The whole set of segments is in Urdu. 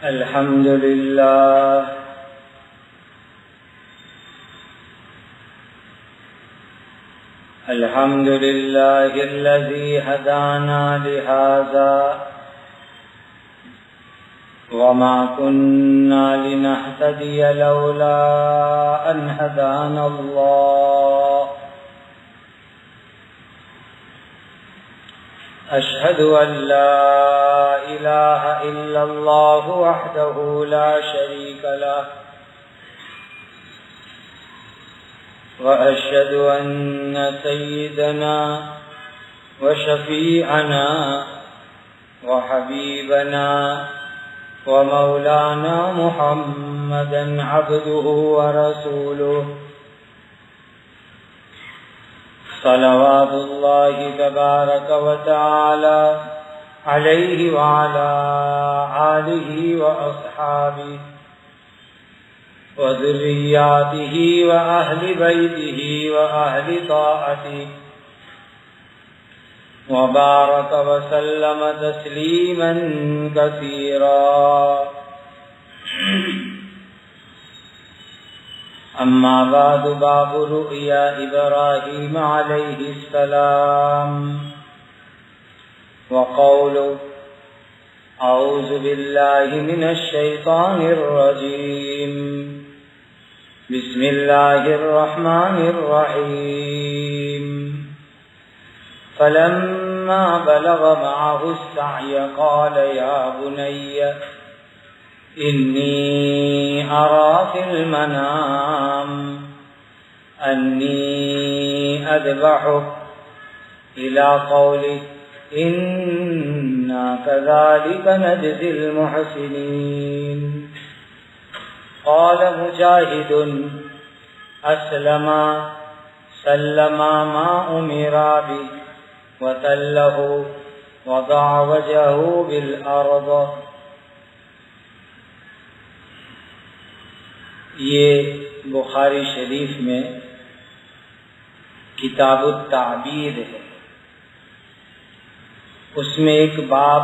الحمد لله الحمد لله الذي هدانا لهذا وما كنا لنهتدي لولا أن هدانا الله أشهد أن لا إله إلا الله وحده لا شريك له وأشهد أن سيدنا وشفيعنا وحبيبنا ومولانا محمدا عبده ورسوله صلوات الله تبارك وتعالى عليه وعلى آله وأصحابه وذرياته وأهل بيته وأهل طاعته وبارك وسلم تسليما كثيرا. أما بعد، باب رؤيا إبراهيم عليه السلام وقوله أعوذ بالله من الشيطان الرجيم بسم الله الرحمن الرحيم فلما بلغ معه السعي قال يا بني إني أرى في المنام أني أذبحك إلى قوله إنا كذلك نجزي المحسنين. قال مجاهد أسلم سلم ما أمر به وتله وضع وجهه بالأرض. یہ بخاری شریف میں کتاب التعبیر ہے. اس میں ایک باب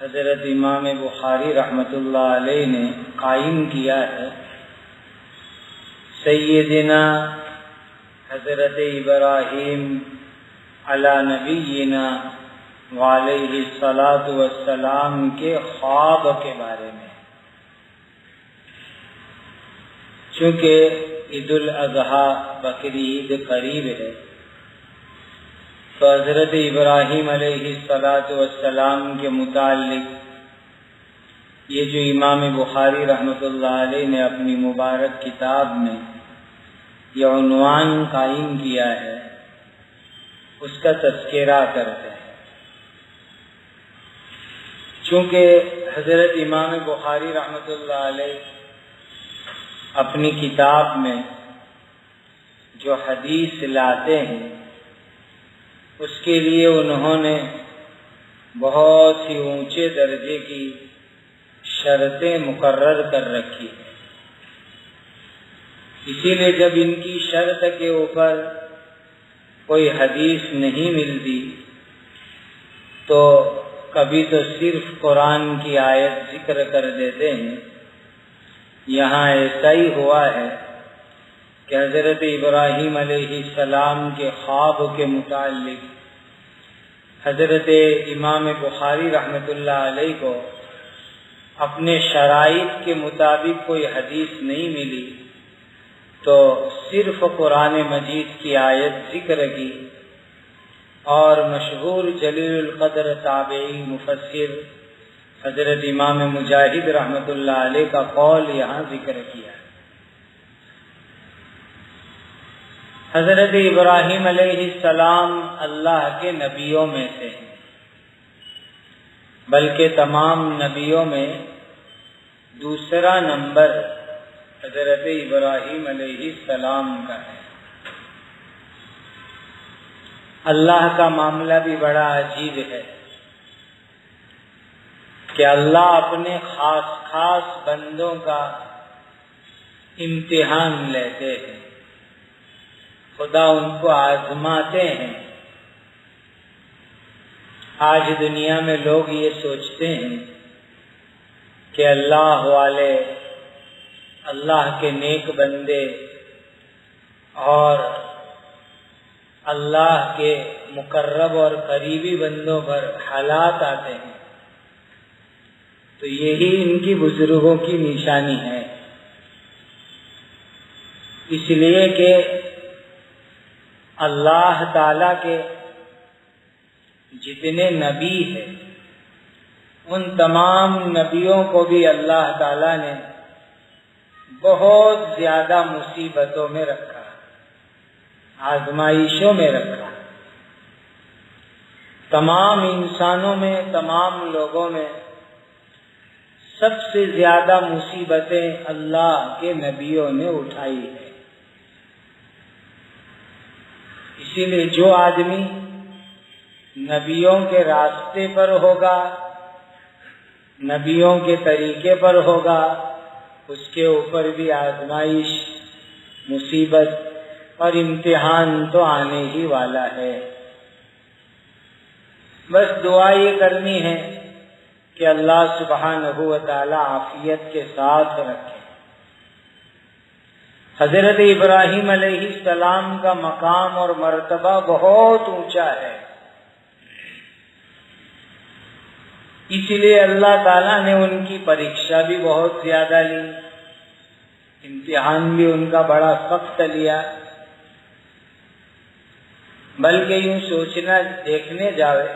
حضرت امام بخاری رحمۃ اللہ علیہ نے قائم کیا ہے. سیدنا حضرت ابراہیم علی نبینا وعلیہ الصلاۃ والسلام کے خواب کے بارے میں. چونکہ عید الاضحیٰ بقر عید قریب ہے تو حضرت ابراہیم علیہ الصلاۃ والسلام کے متعلق یہ جو امام بخاری رحمۃ اللہ علیہ نے اپنی مبارک کتاب میں یہ عنوان قائم کیا ہے اس کا تذکرہ کرتے ہیں. چونکہ حضرت امام بخاری رحمۃ اللہ علیہ اپنی کتاب میں جو حدیث لاتے ہیں اس کے لیے انہوں نے بہت ہی اونچے درجے کی شرطیں مقرر کر رکھی ہیں. اسی لیے جب ان کی شرط کے اوپر کوئی حدیث نہیں ملتی تو کبھی تو صرف قرآن کی آیت ذکر کر دیتے ہیں. یہاں ایسا ہی ہوا ہے کہ حضرت ابراہیم علیہ السلام کے خواب کے متعلق حضرت امام بخاری رحمۃ اللہ علیہ کو اپنے شرائط کے مطابق کوئی حدیث نہیں ملی تو صرف قرآن مجید کی آیت ذکر کی اور مشہور جلیل القدر تابعی مفسر حضرت امام مجاہد رحمۃ اللہ علیہ کا قول یہاں ذکر کیا. حضرت ابراہیم علیہ السلام اللہ کے نبیوں میں سے ہیں، بلکہ تمام نبیوں میں دوسرا نمبر حضرت ابراہیم علیہ السلام کا ہے. اللہ کا معاملہ بھی بڑا عجیب ہے کہ اللہ اپنے خاص خاص بندوں کا امتحان لیتے ہیں. خدا ان کو آزماتے ہیں. آج دنیا میں لوگ یہ سوچتے ہیں کہ اللہ والے، اللہ کے نیک بندے اور اللہ کے مقرب اور قریبی بندوں پر حالات آتے ہیں، تو یہی ان کی بزرگوں کی نشانی ہے۔ اس لیے کہ اللہ تعالی کے جتنے نبی ہیں ان تمام نبیوں کو بھی اللہ تعالی نے بہت زیادہ مصیبتوں میں رکھا، آزمائشوں میں رکھا۔ تمام انسانوں میں، تمام لوگوں میں سب سے زیادہ مصیبتیں اللہ کے نبیوں نے اٹھائی ہے۔ اسی لیے جو آدمی نبیوں کے راستے پر ہوگا، نبیوں کے طریقے پر ہوگا، اس کے اوپر بھی آزمائش، مصیبت اور امتحان تو آنے ہی والا ہے۔ بس دعا یہ کرنی ہے کہ اللہ سبحانہ و تعالی عافیت کے ساتھ رکھے۔ حضرت ابراہیم علیہ السلام کا مقام اور مرتبہ بہت اونچا ہے، اس لیے اللہ تعالیٰ نے ان کی پریکشا بھی بہت زیادہ لی، امتحان بھی ان کا بڑا سخت لیا۔ بلکہ یوں سوچنا دیکھنے جاوے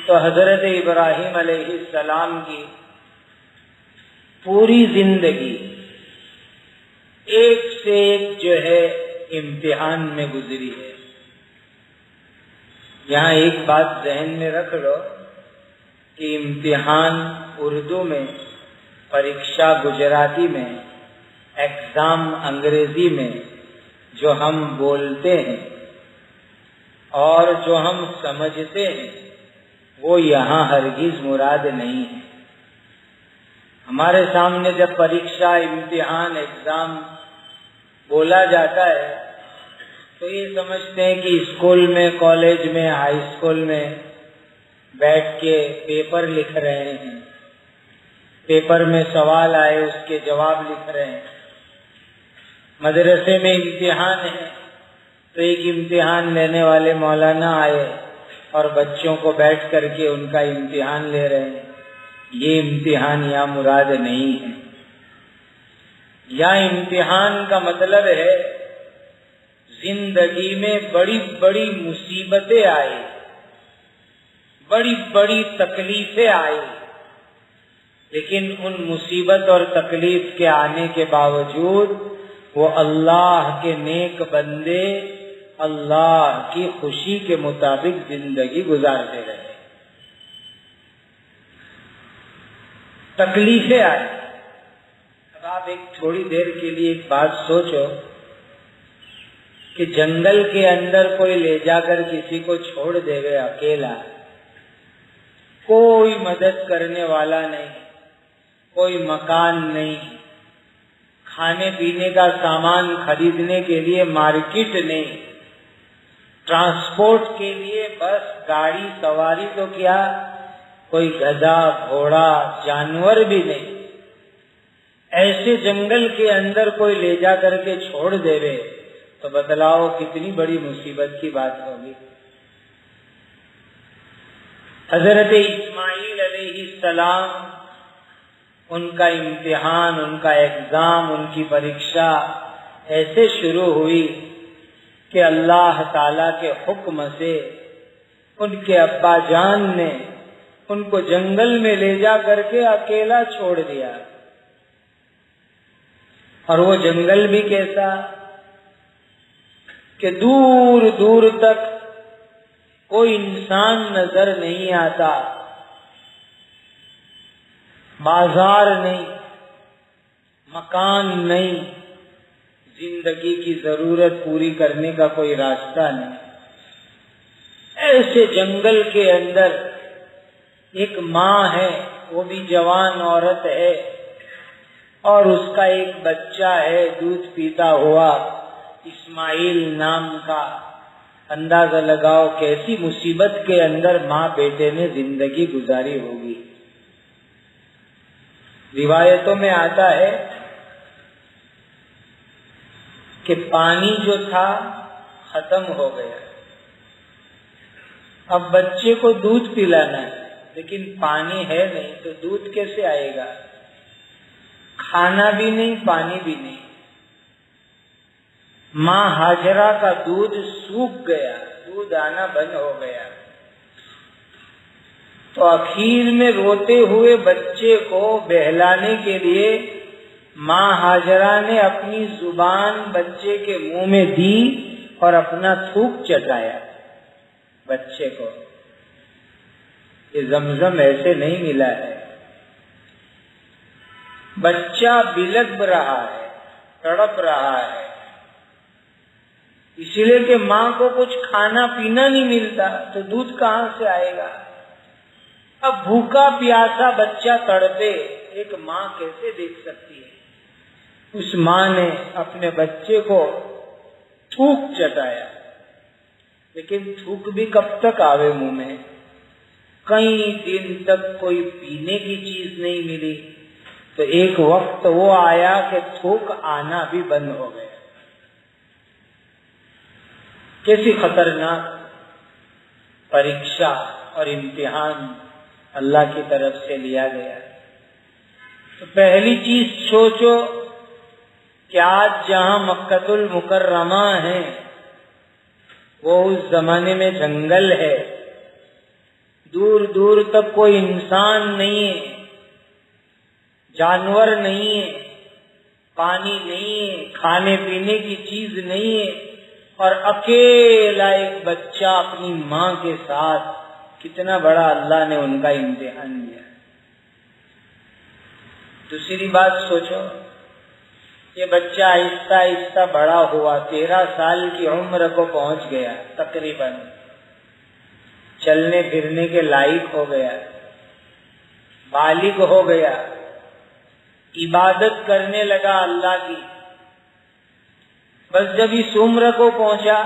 تو حضرت ابراہیم علیہ السلام کی پوری زندگی ایک سے ایک جو ہے امتحان میں گزری ہے۔ یہاں ایک بات ذہن میں رکھ لو کہ امتحان اردو میں، پریکشا گجراتی میں، ایگزام انگریزی میں جو ہم بولتے ہیں اور جو ہم سمجھتے ہیں وہ یہاں ہرگز مراد نہیں ہے۔ ہمارے سامنے جب پریکشا، امتحان، ایگزام بولا جاتا ہے تو یہ سمجھتے ہیں کہ اسکول میں، کالج میں، ہائی اسکول میں بیٹھ کے پیپر لکھ رہے ہیں، پیپر میں سوال آئے اس کے جواب لکھ رہے ہیں۔ مدرسے میں امتحان ہے تو ایک امتحان لینے والے مولانا آئے اور بچوں کو بیٹھ کر کے ان کا امتحان لے رہے ہیں۔ یہ امتحان یا مراد نہیں ہے۔ یا امتحان کا مطلب ہے زندگی میں بڑی بڑی مصیبتیں آئی، بڑی بڑی تکلیفیں آئی، لیکن ان مصیبت اور تکلیف کے آنے کے باوجود وہ اللہ کے نیک بندے اللہ کی خوشی کے مطابق زندگی گزارتے رہے۔ تکلیفیں آئی۔ اب آپ ایک تھوڑی دیر کے لیے ایک بات سوچو کہ جنگل کے اندر کوئی لے جا کر کسی کو چھوڑ دے گئے اکیلا، کوئی مدد کرنے والا نہیں، کوئی مکان نہیں، کھانے پینے کا سامان خریدنے کے لیے مارکیٹ نہیں، ٹرانسپورٹ کے لیے بس گاڑی سواری تو کیا، کوئی گدھا، گھوڑا، جانور بھی نہیں، ایسے جنگل کے اندر کوئی لے جا کر کے چھوڑ دے رہے تو بتلاؤ کتنی بڑی مصیبت کی بات ہوگی۔ حضرت اسماعیل علیہ السلام، ان کا امتحان، ان کا ایگزام، ان کی پریکشا ایسے شروع ہوئی کہ اللہ تعالی کے حکم سے ان کے ابا جان نے ان کو جنگل میں لے جا کر کے اکیلا چھوڑ دیا۔ اور وہ جنگل بھی کیسا کہ دور دور تک کوئی انسان نظر نہیں آتا، بازار نہیں، مکان نہیں، زندگی کی ضرورت پوری کرنے کا کوئی راستہ نہیں۔ ایسے جنگل کے اندر ایک ماں ہے، وہ بھی جوان عورت ہے، اور اس کا ایک بچہ ہے دودھ پیتا ہوا، اسماعیل نام کا۔ اندازہ لگاؤ کیسی مصیبت کے اندر ماں بیٹے نے زندگی گزاری ہوگی۔ روایتوں میں آتا ہے کہ پانی جو تھا ختم ہو گیا، اب بچے کو دودھ پلانا ہے لیکن پانی ہے نہیں، تو دودھ کیسے آئے گا؟ کھانا بھی نہیں، پانی بھی نہیں۔ ماں ہاجرہ کا دودھ سوکھ گیا، دودھ آنا بند ہو گیا۔ تو اخیر میں روتے ہوئے بچے کو بہلانے کے لیے ماں ہاجرہ نے اپنی زبان بچے کے منہ میں دی اور اپنا تھوک چٹایا بچے کو۔ یہ زمزم ایسے نہیں ملا ہے۔ بچہ بلک رہا ہے، تڑپ رہا ہے، اسی لیے کہ ماں کو کچھ کھانا پینا نہیں ملتا، تو دودھ کہاں سے آئے گا؟ اب بھوکا پیاسا بچہ تڑپے، ایک ماں کیسے دیکھ سکتی ہے؟ اس ماں نے اپنے بچے کو تھوک چٹایا، لیکن تھوک بھی کب تک آوے منہ میں؟ کئی دن تک کوئی پینے کی چیز نہیں ملی، تو ایک وقت وہ آیا کہ تھوک آنا بھی بند ہو گیا۔ کیسی خطرناک پریکشا اور امتحان اللہ کی طرف سے لیا گیا۔ تو پہلی چیز سوچو کہ آج جہاں مکۃ المکرمہ ہے وہ اس زمانے میں جنگل ہے، دور دور تک کوئی انسان نہیں ہے، جانور نہیں ہے، پانی نہیں ہے، کھانے پینے کی چیز نہیں ہے، اور اکیلا ایک بچہ اپنی ماں کے ساتھ، کتنا بڑا اللہ نے ان کا امتحان لیا۔ دوسری بات سوچو، یہ بچہ آہستہ آہستہ بڑا ہوا، 13 سال کی عمر کو پہنچ گیا تقریباً، چلنے پھرنے کے لائق ہو گیا، بالغ ہو گیا، عبادت کرنے لگا اللہ کی۔ بس جب اس عمر کو پہنچا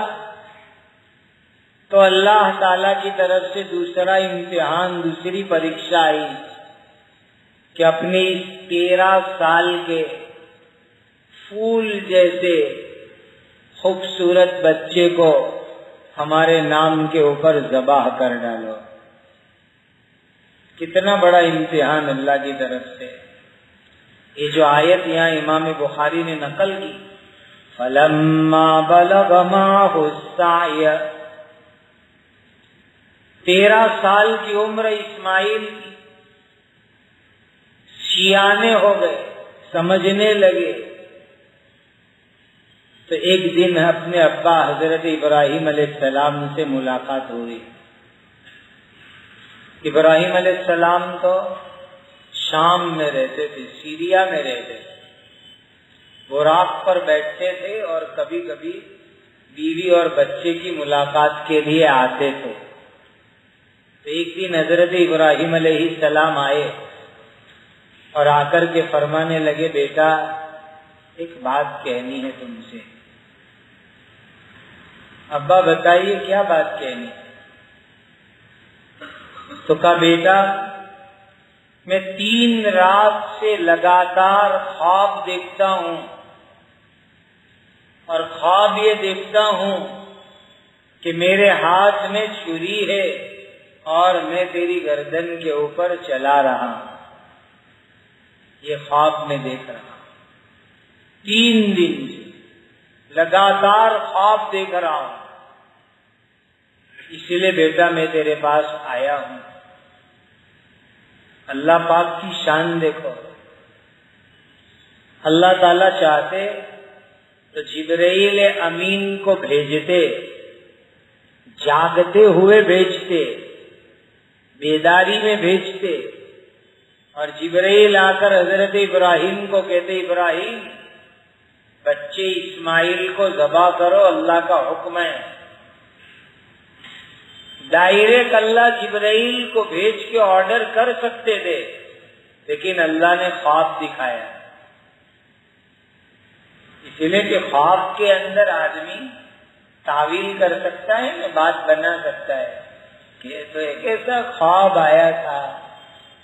تو اللہ تعالی کی طرف سے دوسرا امتحان، دوسری پریکشا آئی کہ اپنے اس 13 سال کے پھول جیسے خوبصورت بچے کو ہمارے نام کے اوپر ذبح کر ڈالو۔ کتنا بڑا امتحان اللہ کی طرف سے۔ یہ جو آیت یہاں امام بخاری نے نقل کی، فَلَمَّا بَلَغَ مَعَهُ السَّعْيَ، 13 سال کی عمر اسماعیل کی، سیانے ہو گئے، سمجھنے لگے، تو ایک دن اپنے ابا حضرت ابراہیم علیہ السلام سے ملاقات ہوئی۔ ابراہیم علیہ السلام تو شام میں رہتے تھے، سیریا میں رہتے تھے، براق پر بیٹھتے تھے اور کبھی کبھی بیوی اور بچے کی ملاقات کے لیے آتے تھے۔ تو ایک دن حضرت ابراہیم علیہ السلام آئے اور آ کر کے فرمانے لگے، بیٹا ایک بات کہنی ہے تم سے۔ ابا بتائیے کیا بات کہنی؟ تو کہا، بیٹا میں 3 رات سے لگاتار خواب دیکھتا ہوں، اور خواب یہ دیکھتا ہوں کہ میرے ہاتھ میں چھری ہے اور میں تیری گردن کے اوپر چلا رہا ہوں۔ یہ خواب میں دیکھ رہا ہوں، 3 دن سے لگاتار خواب دیکھ رہا ہوں، اسی لیے بیٹا میں تیرے پاس آیا ہوں۔ اللہ پاک کی شان دیکھو، اللہ تعالی چاہتے تو جبرائیل امین کو بھیجتے، جاگتے ہوئے بھیجتے، بیداری میں بھیجتے، اور جبرائیل آ کر حضرت ابراہیم کو کہتے، ابراہیم بچے اسماعیل کو ذبح کرو، اللہ کا حکم ہے۔ ڈائریکٹ اللہ جبرائیل کو بھیج کے آرڈر کر سکتے تھے، لیکن اللہ نے خواب دکھایا، اس لیے کہ خواب کے اندر آدمی تعویل کر سکتا ہے، بات بنا سکتا ہے کہ تو ایک ایسا خواب آیا تھا،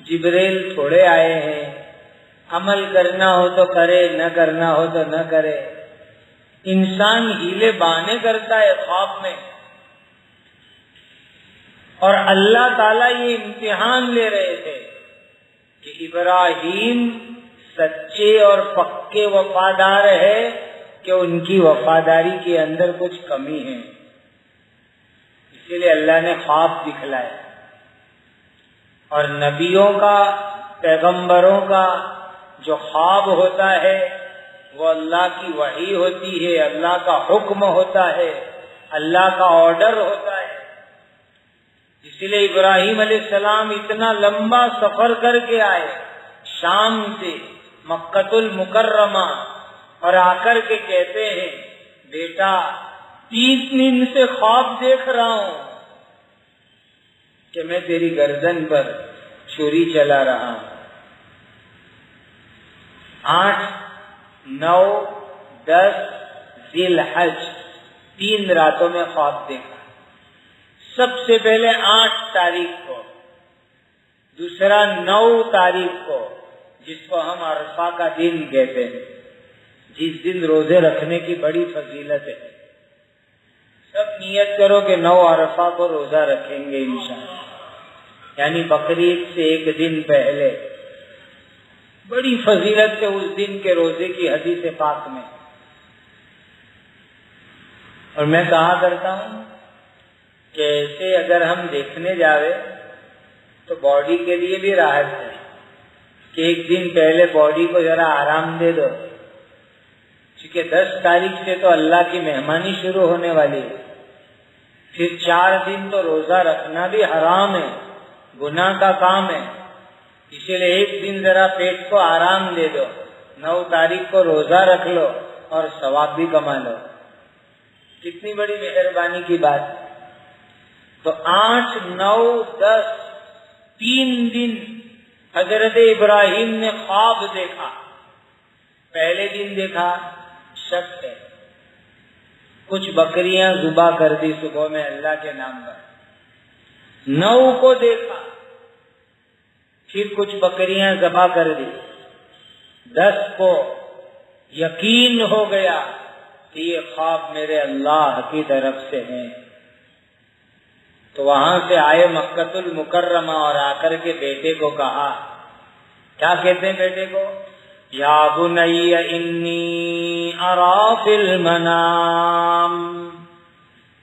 جبرائیل تھوڑے آئے ہیں، عمل کرنا ہو تو کرے، نہ کرنا ہو تو نہ کرے۔ انسان ہیلے بہانے کرتا ہے خواب میں، اور اللہ تعالیٰ یہ امتحان لے رہے تھے کہ ابراہیم سچے اور پکے وفادار ہے کہ ان کی وفاداری کے اندر کچھ کمی ہے، اسی لیے اللہ نے خواب دکھلائے۔ اور نبیوں کا، پیغمبروں کا جو خواب ہوتا ہے وہ اللہ کی وحی ہوتی ہے، اللہ کا حکم ہوتا ہے، اللہ کا آرڈر ہوتا ہے۔ اسی لیے ابراہیم علیہ السلام اتنا لمبا سفر کر کے آئے شام سے مکۃ المکرمہ، اور آ کر کے کہتے ہیں بیٹا 3 دن سے خواب دیکھ رہا ہوں کہ میں تیری گردن پر چھری چلا رہا ہوں۔ 8، 9، 10 ذی الحج 3 راتوں میں خواب دیکھا۔ سب سے پہلے 8 تاریخ کو، دوسرا 9 تاریخ کو، جس کو ہم عرفہ کا دن کہتے ہیں، جس دن روزے رکھنے کی بڑی فضیلت ہے۔ سب نیت کرو کہ 9 عرفہ کو روزہ رکھیں گے انشاءاللہ، یعنی بقرعید سے 1 دن پہلے۔ بڑی فضیلت ہے اس دن کے روزے کی حدیث پاک میں۔ اور میں کہا کرتا ہوں کہ ایسے اگر ہم دیکھنے جاوے تو باڈی کے لیے بھی راحت ہے کہ 1 دن پہلے باڈی کو ذرا آرام دے دو، کیونکہ 10 تاریخ سے تو اللہ کی مہمانی شروع ہونے والی ہے۔ پھر 4 دن تو روزہ رکھنا بھی حرام ہے، گناہ کا کام ہے، اسی لیے 1 دن ذرا پیٹ کو آرام دے دو، 9 تاریخ کو روزہ رکھ لو اور ثواب بھی کما لو۔ کتنی بڑی مہربانی کی بات۔ تو 8، 9، 10 3 دن حضرت ابراہیم نے خواب دیکھا۔ پہلے دن دیکھا شک ہے، کچھ بکریاں ذبح کر دی صبح میں اللہ کے نام پر۔ 9 کو دیکھا، پھر کچھ بکریاں ذبح کر دی۔ 10 کو یقین ہو گیا کہ یہ خواب میرے اللہ کی طرف سے ہے۔ تو وہاں سے آئے مکۃ المکرمہ اور آ کر کے بیٹے کو کہا، کیا کہتے ہیں بیٹے کو؟ یا بنی انی ارا فی المنام،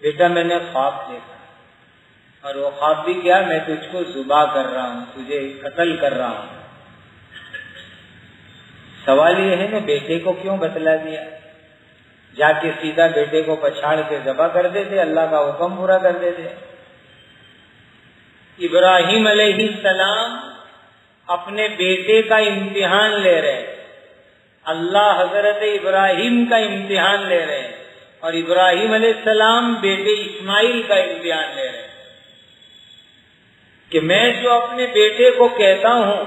بیٹا میں نے خواب دیکھا، اور وہ خواب بھی کیا؟ میں تجھ کو ذبح کر رہا ہوں، تجھے قتل کر رہا ہوں۔ سوال یہ ہے نا بیٹے کو کیوں بتلا دیا؟ جا کے سیدھا بیٹے کو پچھاڑ کے ذبح کر دیتے، اللہ کا حکم پورا کر دیتے۔ ابراہیم علیہ السلام اپنے بیٹے کا امتحان لے رہے ہیں، اللہ حضرت ابراہیم کا امتحان لے رہے ہیں، اور ابراہیم علیہ السلام بیٹے اسماعیل کا امتحان لے رہے ہیں کہ میں جو اپنے بیٹے کو کہتا ہوں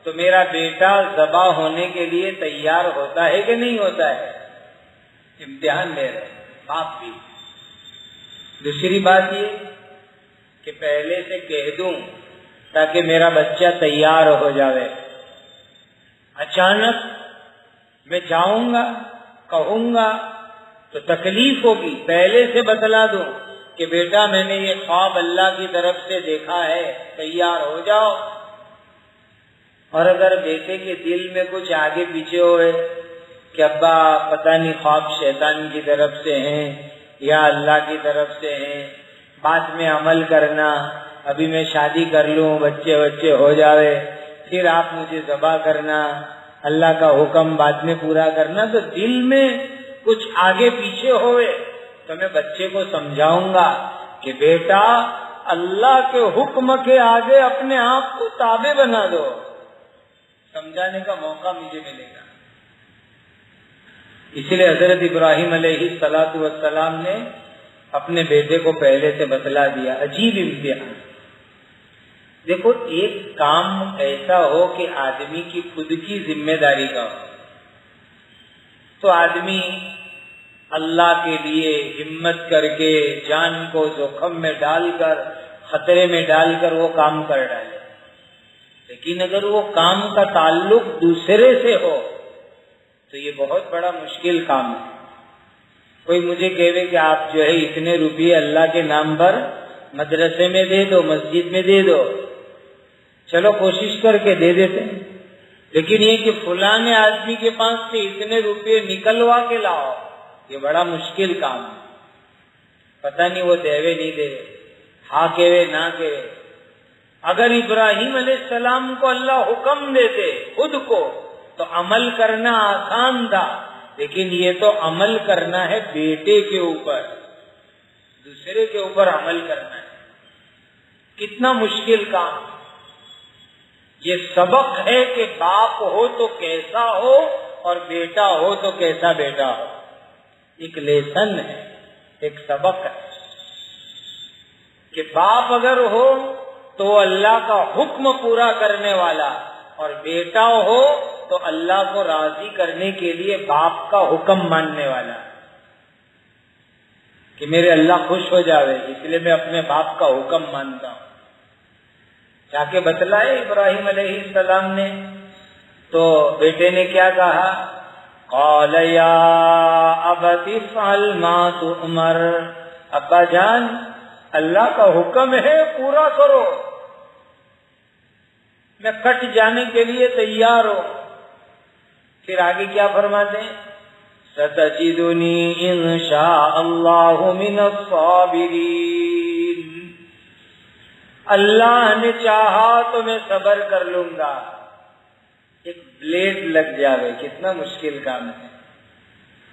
تو میرا بیٹا ذبح ہونے کے لیے تیار ہوتا ہے کہ نہیں ہوتا ہے؟ امتحان لے رہے ہیں باپ بھی۔ دوسری بات یہ کہ پہلے سے کہہ دوں تاکہ میرا بچہ تیار ہو جاوے، اچانک میں جاؤں گا کہوں گا تو تکلیف ہوگی، پہلے سے بتلا دوں کہ بیٹا میں نے یہ خواب اللہ کی طرف سے دیکھا ہے، تیار ہو جاؤ۔ اور اگر بیٹے کے دل میں کچھ آگے پیچھے ہوئے کہ ابا پتہ نہیں خواب شیطان کی طرف سے ہیں یا اللہ کی طرف سے ہیں، بعد میں عمل کرنا، ابھی میں شادی کر لوں، بچے ہو جاوے، پھر آپ مجھے ذبح کرنا، اللہ کا حکم بعد میں پورا کرنا، تو دل میں کچھ آگے پیچھے ہوئے تو میں بچے کو سمجھاؤں گا کہ بیٹا اللہ کے حکم کے آگے اپنے آپ کو تابع بنا دو، سمجھانے کا موقع مجھے ملے گا۔ اس لیے حضرت ابراہیم علیہ السلام نے اپنے بیٹے کو پہلے سے بتلا دیا۔ عجیب امتحان۔ دیکھو ایک کام ایسا ہو کہ آدمی کی خود کی ذمہ داری کا ہو تو آدمی اللہ کے لیے ہمت کر کے جان کو جوخم میں ڈال کر، خطرے میں ڈال کر وہ کام کر ڈالے۔ لیکن اگر وہ کام کا تعلق دوسرے سے ہو تو یہ بہت بڑا مشکل کام ہے. کوئی مجھے کہے کہ آپ جو ہے اتنے روپیے اللہ کے نام پر مدرسے میں دے دو، مسجد میں دے دو، چلو کوشش کر کے دے دیتے ہیں، لیکن یہ کہ فلاں آدمی کے پاس سے اتنے روپے نکلوا کے لاؤ، یہ بڑا مشکل کام ہے. پتہ نہیں وہ دے نہیں دے، ہاں کہے نہ کہے. اگر ابراہیم علیہ السلام کو اللہ حکم دیتے خود کو تو عمل کرنا آسان تھا، لیکن یہ تو عمل کرنا ہے بیٹے کے اوپر، دوسرے کے اوپر عمل کرنا ہے. کتنا مشکل کام. یہ سبق ہے کہ باپ ہو تو کیسا ہو اور بیٹا ہو تو کیسا بیٹا ہو. ایک لیسن ہے، ایک سبق ہے کہ باپ اگر ہو تو اللہ کا حکم پورا کرنے والا، اور بیٹا ہو تو اللہ کو راضی کرنے کے لیے باپ کا حکم ماننے والا، کہ میرے اللہ خوش ہو جاوے اس لیے میں اپنے باپ کا حکم مانتا ہوں. جا کے بتلائے ابراہیم علیہ السلام نے، تو بیٹے نے کیا کہا؟ قال یا ابت افعل ما تؤمر، ابا جان اللہ کا حکم ہے پورا کرو، میں کٹ جانے کے لیے تیار ہوں. پھر آگے کیا فرماتے ہیں؟ ستجدنی ان شاء اللہ من الصابرین، اللہ نے چاہا تو میں صبر کر لوں گا. ایک بلیڈ لگ جاوے کتنا مشکل کام ہے،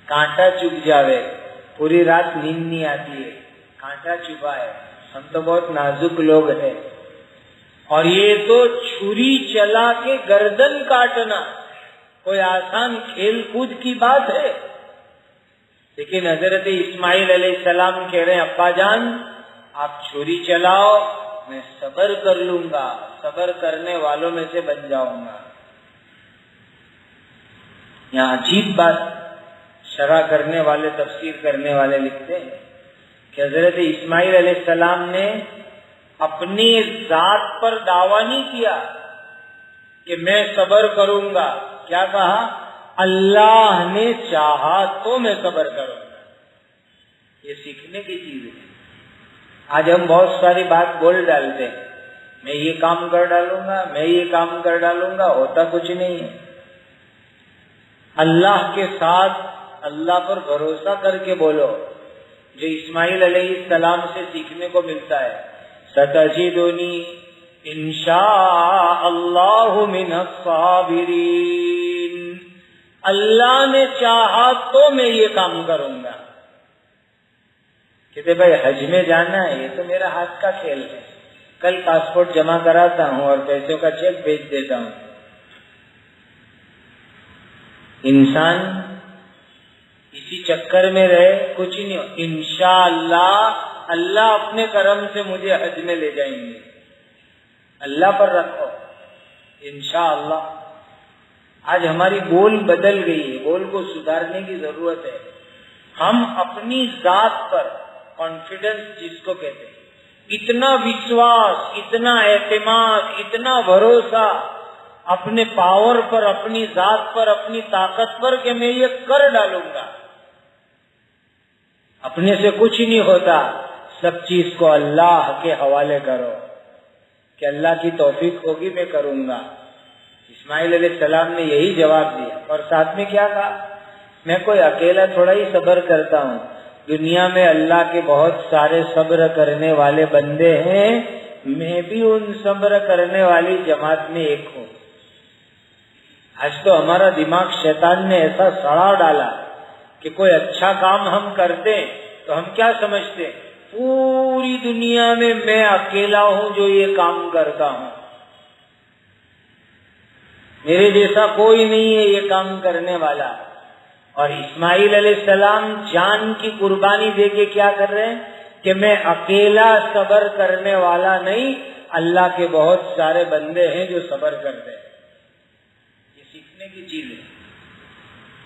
کانٹا چبھ جاوے، پوری رات نیند نہیں آتی ہے، کانٹا چبھا ہے. ہم تو بہت نازک لوگ ہیں، اور یہ تو چھری چلا کے گردن کاٹنا کوئی آسان کھیل کود کی بات ہے. لیکن حضرت اسماعیل علیہ السلام کہہ رہے ہیں ابا جان آپ چھری چلاؤ، میں صبر کر لوں گا، صبر کرنے والوں میں سے بن جاؤں گا. یہاں عجیب بات شرح کرنے والے، تفسیر کرنے والے لکھتے ہیں کہ حضرت اسماعیل علیہ السلام نے اپنی ذات پر دعویٰ نہیں کیا کہ میں صبر کروں گا. کیا کہا؟ اللہ نے چاہا تو میں صبر کروں گا. یہ سیکھنے کی چیز ہے. آج ہم بہت ساری بات بول ڈالتے ہیں، میں یہ کام کر ڈالوں گا، میں یہ کام کر ڈالوں گا، ہوتا کچھ نہیں ہے. اللہ کے ساتھ اللہ پر بھروسہ کر کے بولو، جو اسماعیل علیہ السلام سے سیکھنے کو ملتا ہے. ستجدنی انشاء اللہ من الصابرین، اللہ نے چاہا تو میں یہ کام کروں گا. کہتے بھائی حج میں جانا ہے، یہ تو میرا ہاتھ کا کھیل ہے، کل پاسپورٹ جمع کراتا ہوں اور پیسوں کا چیک بھیج دیتا ہوں. انسان اسی چکر میں رہے کچھ نہیں ہو. انشاءاللہ اللہ اپنے کرم سے مجھے حج میں لے جائیں گے. اللہ پر رکھو انشاءاللہ. آج ہماری بول بدل گئی ہے، بول کو سدھارنے کی ضرورت ہے. ہم اپنی ذات پر کانفیڈنس جس کو کہتے ہیں، اتنا وشواس، اتنا اعتماد، اتنا بھروسہ اپنے پاور پر، اپنی ذات پر، اپنی طاقت پر کہ میں یہ کر ڈالوں گا. اپنے سے کچھ نہیں ہوتا، سب چیز کو اللہ کے حوالے کرو کہ اللہ کی توفیق ہوگی میں کروں گا. اسماعیل علیہ السلام نے یہی جواب دیا، اور ساتھ میں کیا کہا؟ میں کوئی اکیلا تھوڑا ہی صبر کرتا ہوں، دنیا میں اللہ کے بہت سارے صبر کرنے والے بندے ہیں، میں بھی ان صبر کرنے والی جماعت میں ایک ہوں. آج تو ہمارا دماغ شیطان نے ایسا سڑا ڈالا کہ کوئی اچھا کام ہم کرتے تو ہم کیا سمجھتے؟ پوری دنیا میں اکیلا ہوں جو یہ کام کرتا ہوں، میرے جیسا کوئی نہیں ہے یہ کام کرنے والا. اور اسماعیل علیہ السلام جان کی قربانی دے کے کیا کر رہے ہیں کہ میں اکیلا صبر کرنے والا نہیں، اللہ کے بہت سارے بندے ہیں جو صبر کرتے ہیں. یہ سیکھنے کی چیز ہے.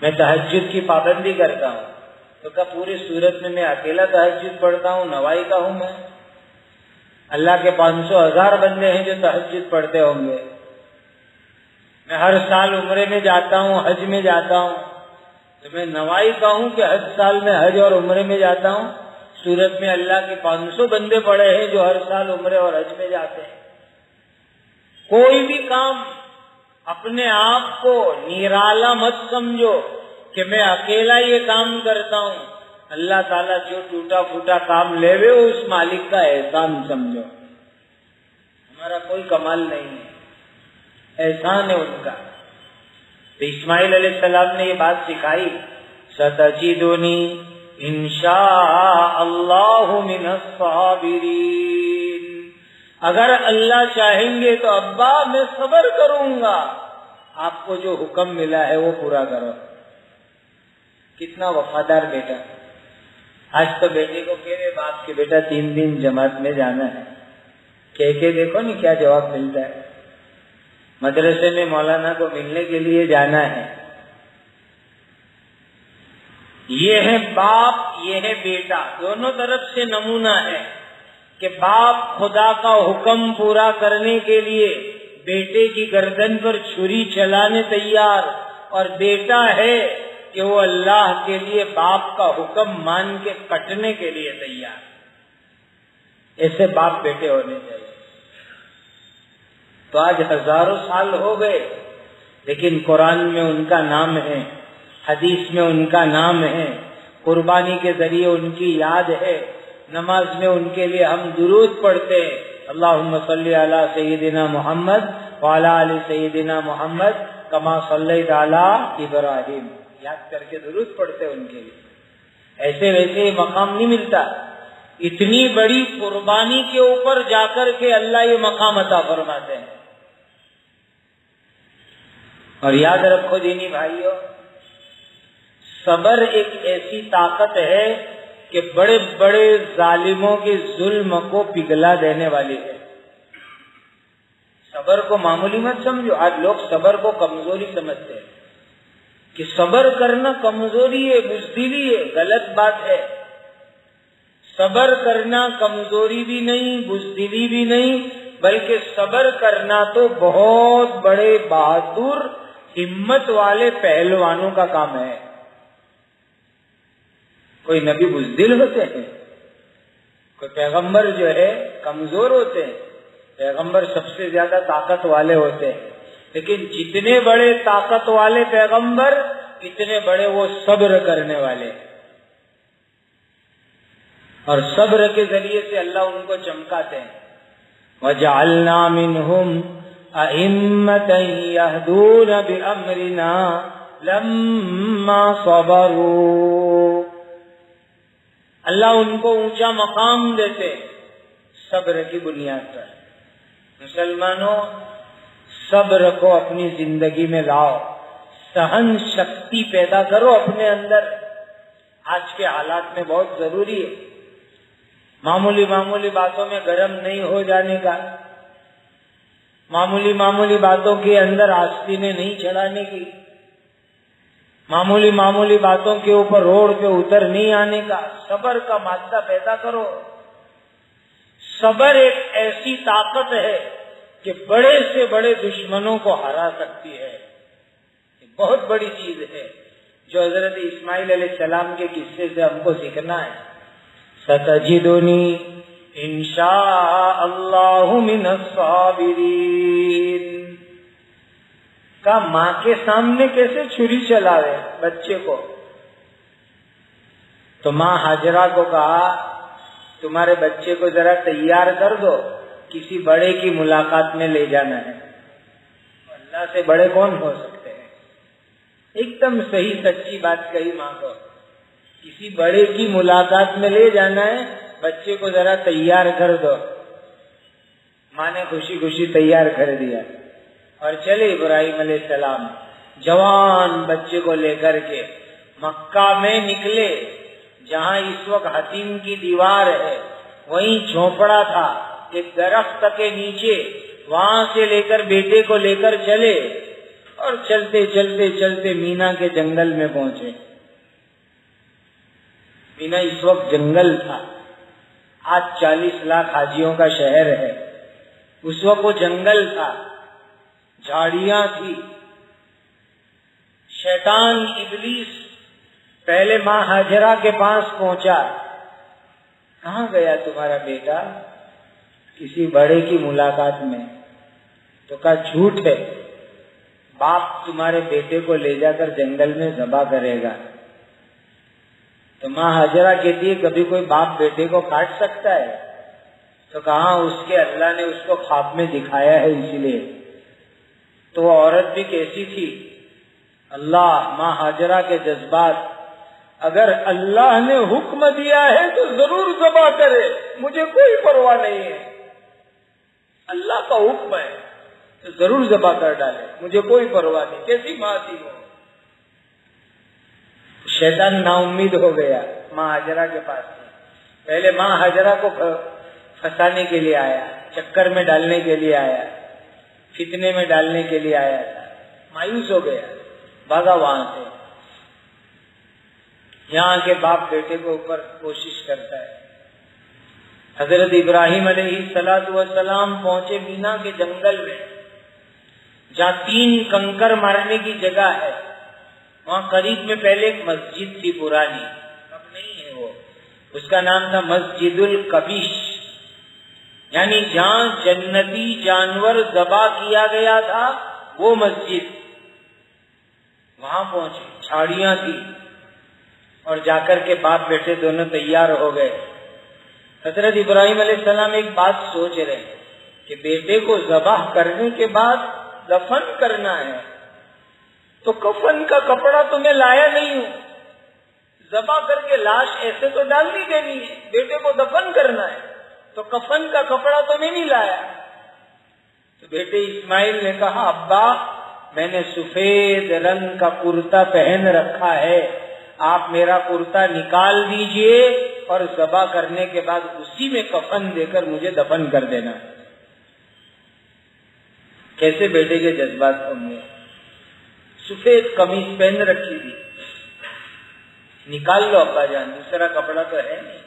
میں تہجد کی پابندی کرتا ہوں تو کیا پوری صورت میں اکیلا تہجد پڑھتا ہوں؟ نوائی کا ہوں میں. اللہ کے 500,000 بندے ہیں جو تہجد پڑھتے ہوں گے. میں ہر سال عمرے میں جاتا ہوں، حج میں جاتا ہوں، تو میں نوائی کہوں کہ ہر سال میں حج اور عمرے میں جاتا ہوں؟ سورت میں اللہ کے 500 بندے پڑے ہیں جو ہر سال عمرے اور حج میں جاتے ہیں۔ کوئی بھی کام اپنے آپ کو نرالا مت سمجھو کہ میں اکیلا یہ کام کرتا ہوں۔ اللہ تعالیٰ جو ٹوٹا پھوٹا کام لے وے اس مالک کا احسان سمجھو، ہمارا کوئی کمال نہیں ہے، احسان ہے ان کا۔ تو اسماعیل علیہ السلام نے یہ بات سکھائی، ستجدنی انشاء اللہ من الصابرین، اگر اللہ چاہیں گے تو ابا میں صبر کروں گا، آپ کو جو حکم ملا ہے وہ پورا کرو۔ کتنا وفادار بیٹا۔ آج تو بیٹے کو کہہ رہے باپ کے بیٹا 3 دن جماعت میں جانا ہے، کہہ کے دیکھو نہیں کیا جواب ملتا ہے۔ مدرسے میں مولانا کو ملنے کے لیے جانا ہے۔ یہ ہے باپ، یہ ہے بیٹا، دونوں طرف سے نمونہ ہے کہ باپ خدا کا حکم پورا کرنے کے لیے بیٹے کی گردن پر چھری چلانے تیار، اور بیٹا ہے کہ وہ اللہ کے لیے باپ کا حکم مان کے کٹنے کے لیے تیار۔ ایسے باپ بیٹے ہونے چاہیے۔ تو آج ہزاروں سال ہو گئے، لیکن قرآن میں ان کا نام ہے، حدیث میں ان کا نام ہے، قربانی کے ذریعے ان کی یاد ہے، نماز میں ان کے لیے ہم درود پڑھتے ہیں، اللہم صلی علی سیدنا محمد وعلی آل سیدنا محمد کما صلیت علی ابراہیم، یاد کر کے درود پڑھتے ہیں ان کے لیے۔ ایسے ویسے یہ مقام نہیں ملتا، اتنی بڑی قربانی کے اوپر جا کر کے اللہ یہ مقام عطا فرماتے ہیں۔ اور یاد رکھو دینی بھائیو، صبر ایک ایسی طاقت ہے کہ بڑے بڑے ظالموں کے ظلم کو پگھلا دینے والی ہے۔ صبر کو معمولی مت سمجھو۔ آج لوگ صبر کو کمزوری سمجھتے ہیں کہ صبر کرنا کمزوری ہے، بزدلی ہے، غلط بات ہے۔ صبر کرنا کمزوری بھی نہیں، بزدلی بھی نہیں، بلکہ صبر کرنا تو بہت بڑے بہادر ہمت والے پہلوانوں کا کام ہے۔ کوئی نبی بزدل ہوتے ہیں، کوئی پیغمبر جو ہے کمزور ہوتے ہیں، پیغمبر سب سے زیادہ طاقت والے ہوتے ہیں، لیکن جتنے بڑے طاقت والے پیغمبر اتنے بڑے وہ صبر کرنے والے، اور صبر کے ذریعے سے اللہ ان کو چمکاتے ہیں۔ وَجَعَلْنَا مِنْهُمْ أَئِمَّةً يَهْدُونَ بِأَمْرِنَا لَمَّا صَبَرُوا، اللہ ان کو اونچا مقام دیتے صبر کی بنیاد پر۔ مسلمانوں، صبر کو اپنی زندگی میں لاؤ، سہن شکتی پیدا کرو اپنے اندر، آج کے حالات میں بہت ضروری ہے۔ معمولی معمولی باتوں میں گرم نہیں ہو جانے کا، معمولی معمولی باتوں کے اندر آستینیں نہیں چڑھانے کی، معمولی معمولی باتوں کے اوپر روڑ پہ اتر نہیں آنے کا، صبر کا مادہ پیدا کرو۔ صبر ایک ایسی طاقت ہے کہ بڑے سے بڑے دشمنوں کو ہرا سکتی ہے، بہت بڑی چیز ہے جو حضرت اسماعیل علیہ السلام کے قصے سے ہم کو سیکھنا ہے۔ ستجدنی انشاء اللہ من الصابرین، کا ماں کے سامنے کیسے چھری چلاوے بچے کو؟ تو ماں ہاجرہ کو کہا تمہارے بچے کو ذرا تیار کر دو، کسی بڑے کی ملاقات میں لے جانا ہے۔ اللہ سے بڑے کون ہو سکتے ہیں؟ ایک دم صحیح سچی بات کہی ماں کو، کسی بڑے کی ملاقات میں لے جانا ہے، بچے کو ذرا تیار کر دو۔ ماں نے خوشی خوشی تیار کر دیا اور چلے ابراہیم علیہ السلام جوان بچے کو لے کر کے مکہ میں نکلے، جہاں اس وقت حتیم کی دیوار ہے وہیں جھونپڑا تھا ایک درخت کے نیچے، وہاں سے لے کر بیٹے کو لے کر چلے، اور چلتے چلتے چلتے مینا کے جنگل میں پہنچے۔ مینا اس وقت جنگل تھا، آج 40 لاکھ حاجیوں کا شہر ہے، اس وقت وہ جنگل تھا، جھاڑیاں تھی، شیطان ابلیس پہلے ماں ہاجرہ کے پاس پہنچا. کہاں گیا تمہارا بیٹا؟ کسی بڑے کی ملاقات میں. تو کہا جھوٹ ہے، باپ تمہارے بیٹے کو لے جا کر جنگل میں ذبح کرے گا. تو ماں ہاجرہ کہتی ہے کبھی کوئی باپ بیٹے کو کاٹ سکتا ہے؟ تو کہاں اس کے اللہ نے اس کو خواب میں دکھایا ہے اسی لیے. تو وہ عورت بھی کیسی تھی، اللہ ماں ہاجرہ کے جذبات، اگر اللہ نے حکم دیا ہے تو ضرور ذبح کرے، مجھے کوئی پرواہ نہیں ہے. اللہ کا حکم ہے تو ضرور ذبح کر ڈالے، مجھے کوئی پرواہ نہیں. کیسی ماں تھی وہ. شیطان نا امید ہو گیا ماں ہاجرہ کے پاس. پہلے ماں ہاجرہ کو پھنسانے کے لیے آیا، چکر میں ڈالنے کے لیے آیا، فتنے میں ڈالنے کے لیے آیا تھا. مایوس ہو گیا، بھاگا وہاں سے. یہاں کے باپ بیٹے کے اوپر کوشش کرتا ہے. حضرت ابراہیم علیہ الصلوۃ والسلام پہنچے مینا کے جنگل میں، جہاں 3 کنکر مارنے کی جگہ ہے. وہاں قریب میں پہلے ایک مسجد تھی پرانی، اب نہیں ہے وہ. اس کا نام تھا مسجد الکبیش، یعنی جہاں جنتی جانور ذبح کیا گیا تھا وہ مسجد. وہاں پہنچے، جھاڑیاں تھی، اور جا کر کے باپ بیٹے دونوں تیار ہو گئے. حضرت ابراہیم علیہ السلام ایک بات سوچ رہے کہ بیٹے کو ذبح کرنے کے بعد دفن کرنا ہے، تو کفن کا کپڑا تو میں لایا نہیں ہوں. ذبح کر کے لاش ایسے تو ڈال نہیں دینی ہے، بیٹے کو دفن کرنا ہے، تو کفن کا کپڑا تو میں نہیں لایا. تو بیٹے اسماعیل نے کہا ابا میں نے سفید رنگ کا کرتا پہن رکھا ہے، آپ میرا کرتا نکال دیجئے اور ذبح کرنے کے بعد اسی میں کفن دے کر مجھے دفن کر دینا. کیسے بیٹے کے جذبات ہوں گے. سفید قمیص پہن رکھی تھی، نکال لو ابا جان، دوسرا کپڑا تو ہے نہیں،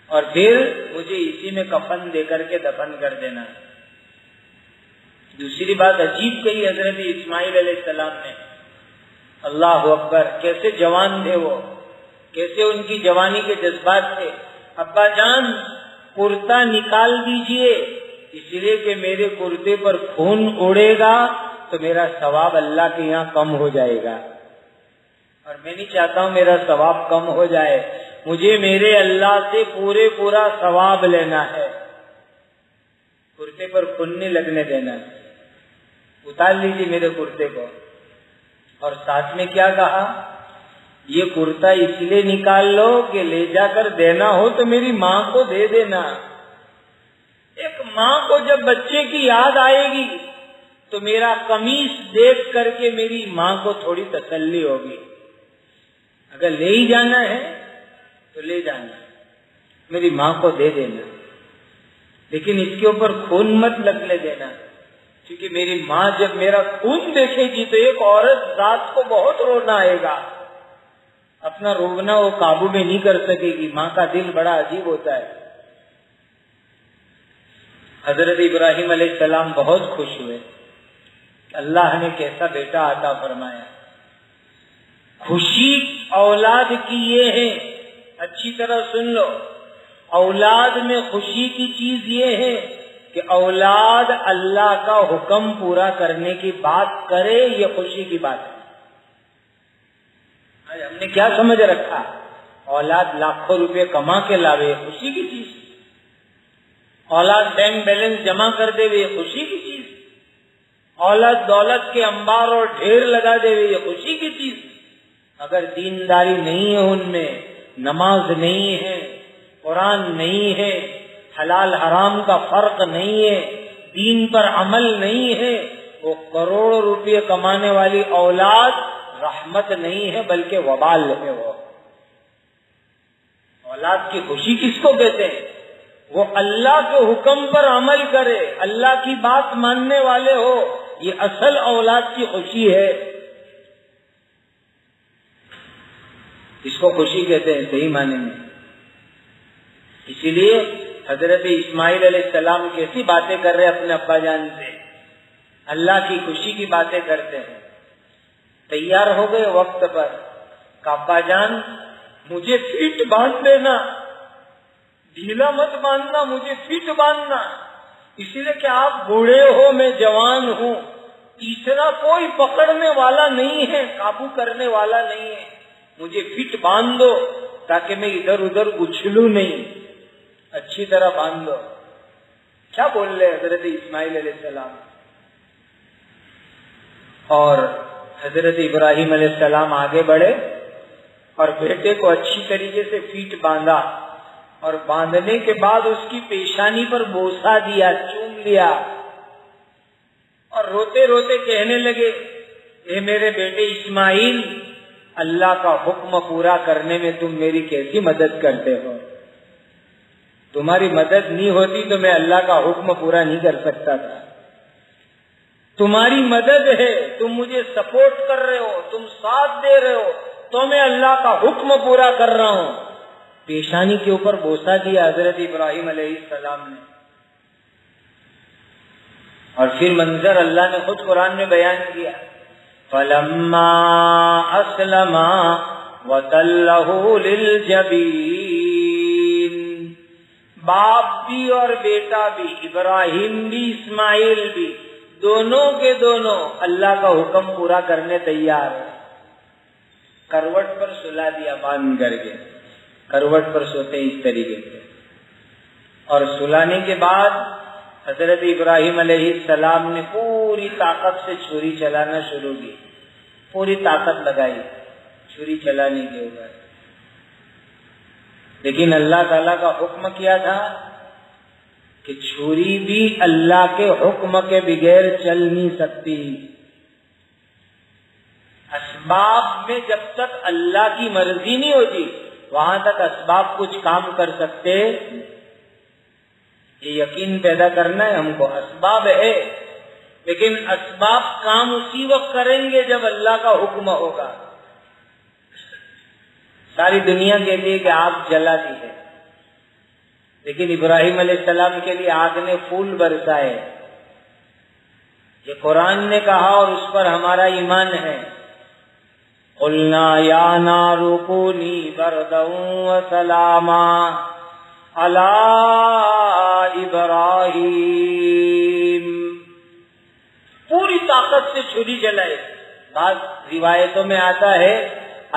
اور پھر مجھے اسی میں کفن دے کر کے دفن کر دینا. دوسری بات عجیب کہی حضرت اسماعیل علیہ السلام نے. اللہ اکبر، کیسے جوان تھے وہ، کیسے ان کی جوانی کے جذبات تھے. ابا جان کرتا نکال دیجئے، اس لیے کہ میرے کرتے پر خون اڑے گا تو میرا ثواب اللہ کے یہاں کم ہو جائے گا، اور میں نہیں چاہتا ہوں میرا ثواب کم ہو جائے. مجھے میرے اللہ سے پورا ثواب لینا ہے. کرتے پر خون نہیں لگنے دینا. اتار لیجیے میرے کرتے کو. اور ساتھ میں کیا کہا، یہ کرتا اس لیے نکال لو کہ لے جا کر دینا ہو تو میری ماں کو دے دینا. ایک ماں کو جب بچے کی یاد آئے گی تو میرا قمیص دیکھ کر کے میری ماں کو تھوڑی تسلی ہوگی. اگر لے ہی جانا ہے تو لے جانا، میری ماں کو دے دینا، لیکن اس کے اوپر خون مت لگنے دینا، کیونکہ میری ماں جب میرا خون دیکھے گی تو ایک عورت ذات کو بہت رونا آئے گا. اپنا رونا وہ قابو میں نہیں کر سکے گی. ماں کا دل بڑا عجیب ہوتا ہے. حضرت ابراہیم علیہ السلام بہت خوش ہوئے، اللہ نے کیسا بیٹا عطا فرمایا. خوشی اولاد کی یہ ہے، اچھی طرح سن لو، اولاد میں خوشی کی چیز یہ ہے کہ اولاد اللہ کا حکم پورا کرنے کی بات کرے، یہ خوشی کی بات ہے. آج ہم نے کیا سمجھ رکھا، اولاد لاکھوں روپے کما کے لاوے، خوشی کی چیز. اولاد بینک بیلنس جمع کر دے ہوئے، خوشی کی چیز. اولاد دولت کے انبار اور ڈھیر لگا دے ہوئے، یہ خوشی کی چیز. اگر دینداری نہیں ہے، ان میں نماز نہیں ہے، قرآن نہیں ہے، حلال حرام کا فرق نہیں ہے، دین پر عمل نہیں ہے، وہ کروڑوں روپے کمانے والی اولاد رحمت نہیں ہے بلکہ وبال ہے. وہ اولاد کی خوشی کس کو کہتے ہیں؟ وہ اللہ کے حکم پر عمل کرے، اللہ کی بات ماننے والے ہو، یہ اصل اولاد کی خوشی ہے. اس کو خوشی کہتے ہیں صحیح معنی میں. اسی لیے حضرت اسماعیل علیہ السلام کیسی باتیں کر رہے اپنے ابا جان سے، اللہ کی خوشی کی باتیں کرتے ہیں. تیار ہو گئے وقت پر. ابا جان مجھے فٹ باندھ دینا، ڈھیلا مت باندھنا، مجھے فٹ باندھنا، اسی لیے کہ آپ بوڑھے ہو، میں جوان ہوں، تیسرا کوئی پکڑنے والا نہیں ہے، قابو کرنے والا نہیں ہے، مجھے فٹ باندھ دو تاکہ میں ادھر ادھر اچھلوں نہیں، اچھی طرح باندھ دو. کیا بول رہے حضرت اسماعیل علیہ السلام؟ اور حضرت ابراہیم علیہ السلام آگے بڑھے اور بیٹے کو اچھی طریقے سے فیٹ باندھا، اور باندھنے کے بعد اس کی پیشانی پر بوسہ دیا، چوم لیا، اور روتے روتے کہنے لگے اے میرے بیٹے اسماعیل، اللہ کا حکم پورا کرنے میں تم میری کیسی مدد کرتے ہو؟ تمہاری مدد نہیں ہوتی تو میں اللہ کا حکم پورا نہیں کر سکتا تھا. تمہاری مدد ہے، تم مجھے سپورٹ کر رہے ہو، تم ساتھ دے رہے ہو، تو میں اللہ کا حکم پورا کر رہا ہوں. پیشانی کے اوپر بوسہ دیا حضرت ابراہیم علیہ السلام نے. اور پھر منظر اللہ نے خود قرآن میں بیان کیا، فَلَمَّا أَسْلَمَا وَتَلَّهُ لِلْجَبِينِ. باپ بھی اور بیٹا بھی، ابراہیم بھی اسماعیل بھی، دونوں کے دونوں اللہ کا حکم پورا کرنے تیار ہیں. کروٹ پر سلا دیا باندھ کر کے، کروٹ پر سوتے اس طریقے سے، اور سلانے کے بعد حضرت ابراہیم علیہ السلام نے پوری طاقت سے چھری چلانا شروع کی، پوری طاقت لگائی چھری چلانے کے اوپر. لیکن اللہ تعالیٰ کا حکم کیا تھا کہ چھری بھی اللہ کے حکم کے بغیر چل نہیں سکتی. اسباب میں جب تک اللہ کی مرضی نہیں ہوتی وہاں تک اسباب کچھ کام کر سکتے. یہ یقین پیدا کرنا ہے ہم کو، اسباب ہے لیکن اسباب کام اسی وقت کریں گے جب اللہ کا حکم ہوگا. ساری دنیا کے لیے کہ آگ جلا دی ہے، لیکن ابراہیم علیہ السلام کے لیے آگ نے پھول برسائے. یہ قرآن نے کہا اور اس پر ہمارا ایمان ہے. قلنا یا نار کونی بردا وسلاما علی ابراہیم. پوری طاقت سے چھری جلائے. بعض روایتوں میں آتا ہے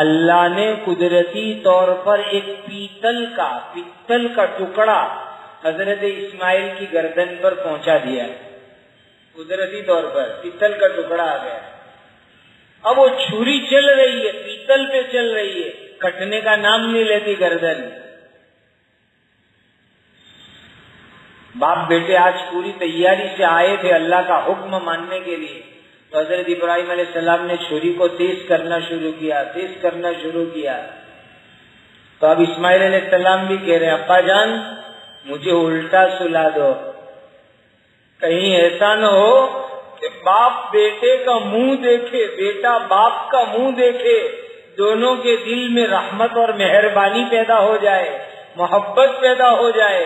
اللہ نے قدرتی طور پر ایک پتل کا ٹکڑا حضرت اسماعیل کی گردن پر پہنچا دیا. قدرتی طور پر پتل کا ٹکڑا آ گیا. اب وہ چھری چل رہی ہے، پیتل پہ چل رہی ہے، کٹنے کا نام نہیں لیتی گردن. باپ بیٹے آج پوری تیاری سے آئے تھے اللہ کا حکم ماننے کے لیے، تو حضرت ابراہیم علیہ السلام نے چھری کو تیز کرنا شروع کیا. تو اب اسماعیل علیہ السلام بھی کہہ رہے ہیں ابا جان مجھے الٹا سلا دو، کہیں ایسا نہ ہو کہ باپ بیٹے کا منہ دیکھے، بیٹا باپ کا منہ دیکھے، دونوں کے دل میں رحمت اور مہربانی پیدا ہو جائے، محبت پیدا ہو جائے.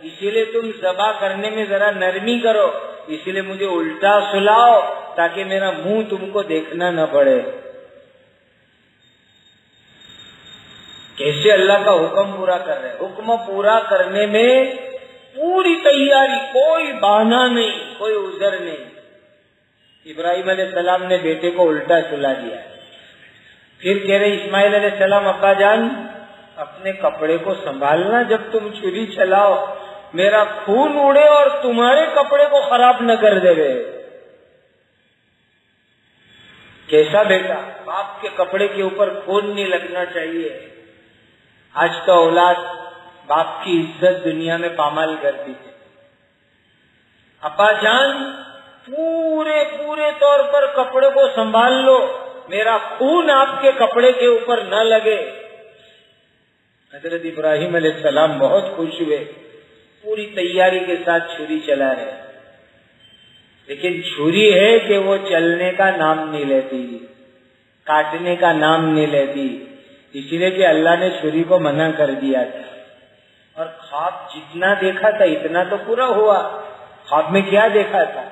اسی لیے تم ذبح کرنے میں ذرا نرمی کرو، اسی لیے مجھے الٹا سلاؤ تاکہ میرا منہ تم کو دیکھنا نہ پڑے. کیسے اللہ کا حکم پورا کر رہے؟ حکم پورا کرنے میں پوری تیاری، کوئی بہانہ نہیں، کوئی عذر نہیں. ابراہیم علیہ السلام نے بیٹے کو الٹا سلا دیا. پھر کہہ رہے اسماعیل علیہ السلام ابا جان اپنے کپڑے کو سنبھالنا، جب تم چھری چلاؤ میرا خون اڑے اور تمہارے کپڑے کو خراب نہ کر دے. کیسا بیٹا؟ باپ کے کپڑے کے اوپر خون نہیں لگنا چاہیے. آج کا اولاد باپ کی عزت دنیا میں پامال کرتی ہے. ابا جان پورے طور پر کپڑے کو سنبھال لو، میرا خون آپ کے کپڑے کے اوپر نہ لگے. حضرت ابراہیم علیہ السلام بہت خوش ہوئے، پوری تیاری کے ساتھ چھری چلا رہے. لیکن چھری ہے کہ وہ چلنے کا نام نہیں لیتی، کاٹنے کا نام نہیں لیتی، اسی لیے کہ اللہ نے چھری کو منع کر دیا تھا. اور خواب جتنا دیکھا تھا اتنا تو پورا ہوا. خواب میں کیا دیکھا تھا؟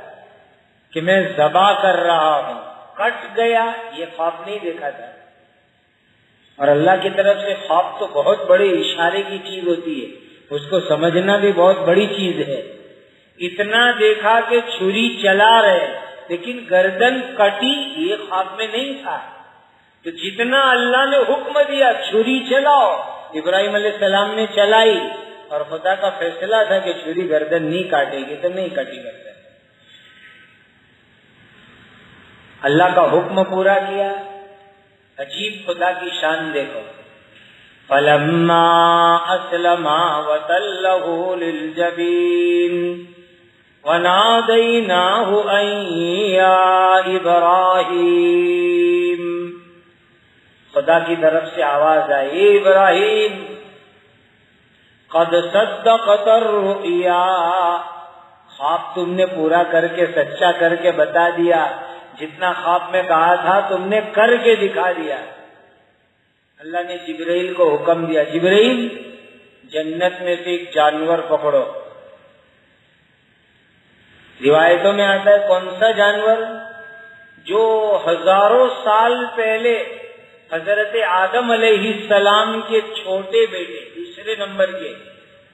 کہ میں ذبح کر رہا ہوں. کٹ گیا، یہ خواب نہیں دیکھا تھا۔ اور اللہ کی طرف سے خواب تو بہت بڑے اشارے کی چیز ہوتی ہے، اس کو سمجھنا بھی بہت بڑی چیز ہے۔ اتنا دیکھا کہ چھری چلا رہے لیکن گردن کٹی، یہ خواب میں نہیں تھا۔ تو جتنا اللہ نے حکم دیا چھری چلاؤ، ابراہیم علیہ السلام نے چلائی، اور خدا کا فیصلہ تھا کہ چھری گردن نہیں کاٹے گی تو نہیں کٹی گردن۔ اللہ کا حکم پورا کیا۔ عجیب خدا کی شان دیکھو۔ فلما اسلما وتلہ للجبین ونادیناہ ان یا ابراہیم، خدا کی طرف سے آواز آئی، اے ابراہیم قد صدقت الرؤیا، خواب تم نے پورا کر کے سچا کر کے بتا دیا، جتنا خواب میں کہا تھا تم نے کر کے دکھا دیا۔ اللہ نے جبرائیل کو حکم دیا، جبرائیل جنت میں سے ایک جانور پکڑو۔ روایتوں میں آتا ہے کون سا جانور؟ جو ہزاروں سال پہلے حضرت آدم علیہ السلام کے چھوٹے بیٹے دوسرے نمبر کے،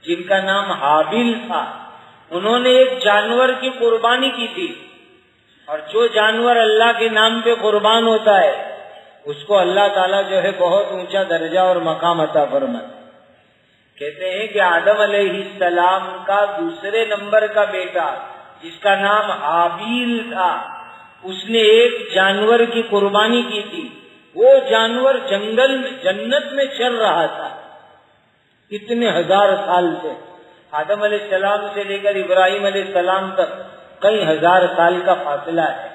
جن کا نام حابیل تھا، انہوں نے ایک جانور کی قربانی کی تھی، اور جو جانور اللہ کے نام پہ قربان ہوتا ہے اس کو اللہ تعالیٰ جو ہے بہت اونچا درجہ اور مقام عطا فرماتا ہے۔ کہتے ہیں کہ آدم علیہ السلام کا دوسرے نمبر کا بیٹا جس کا نام حابیل تھا، اس نے ایک جانور کی قربانی کی تھی۔ وہ جانور جنگل میں جنت میں چل رہا تھا اتنے ہزار سال سے، آدم علیہ السلام سے لے کر ابراہیم علیہ السلام تک کئی ہزار سال کا فاصلہ ہے۔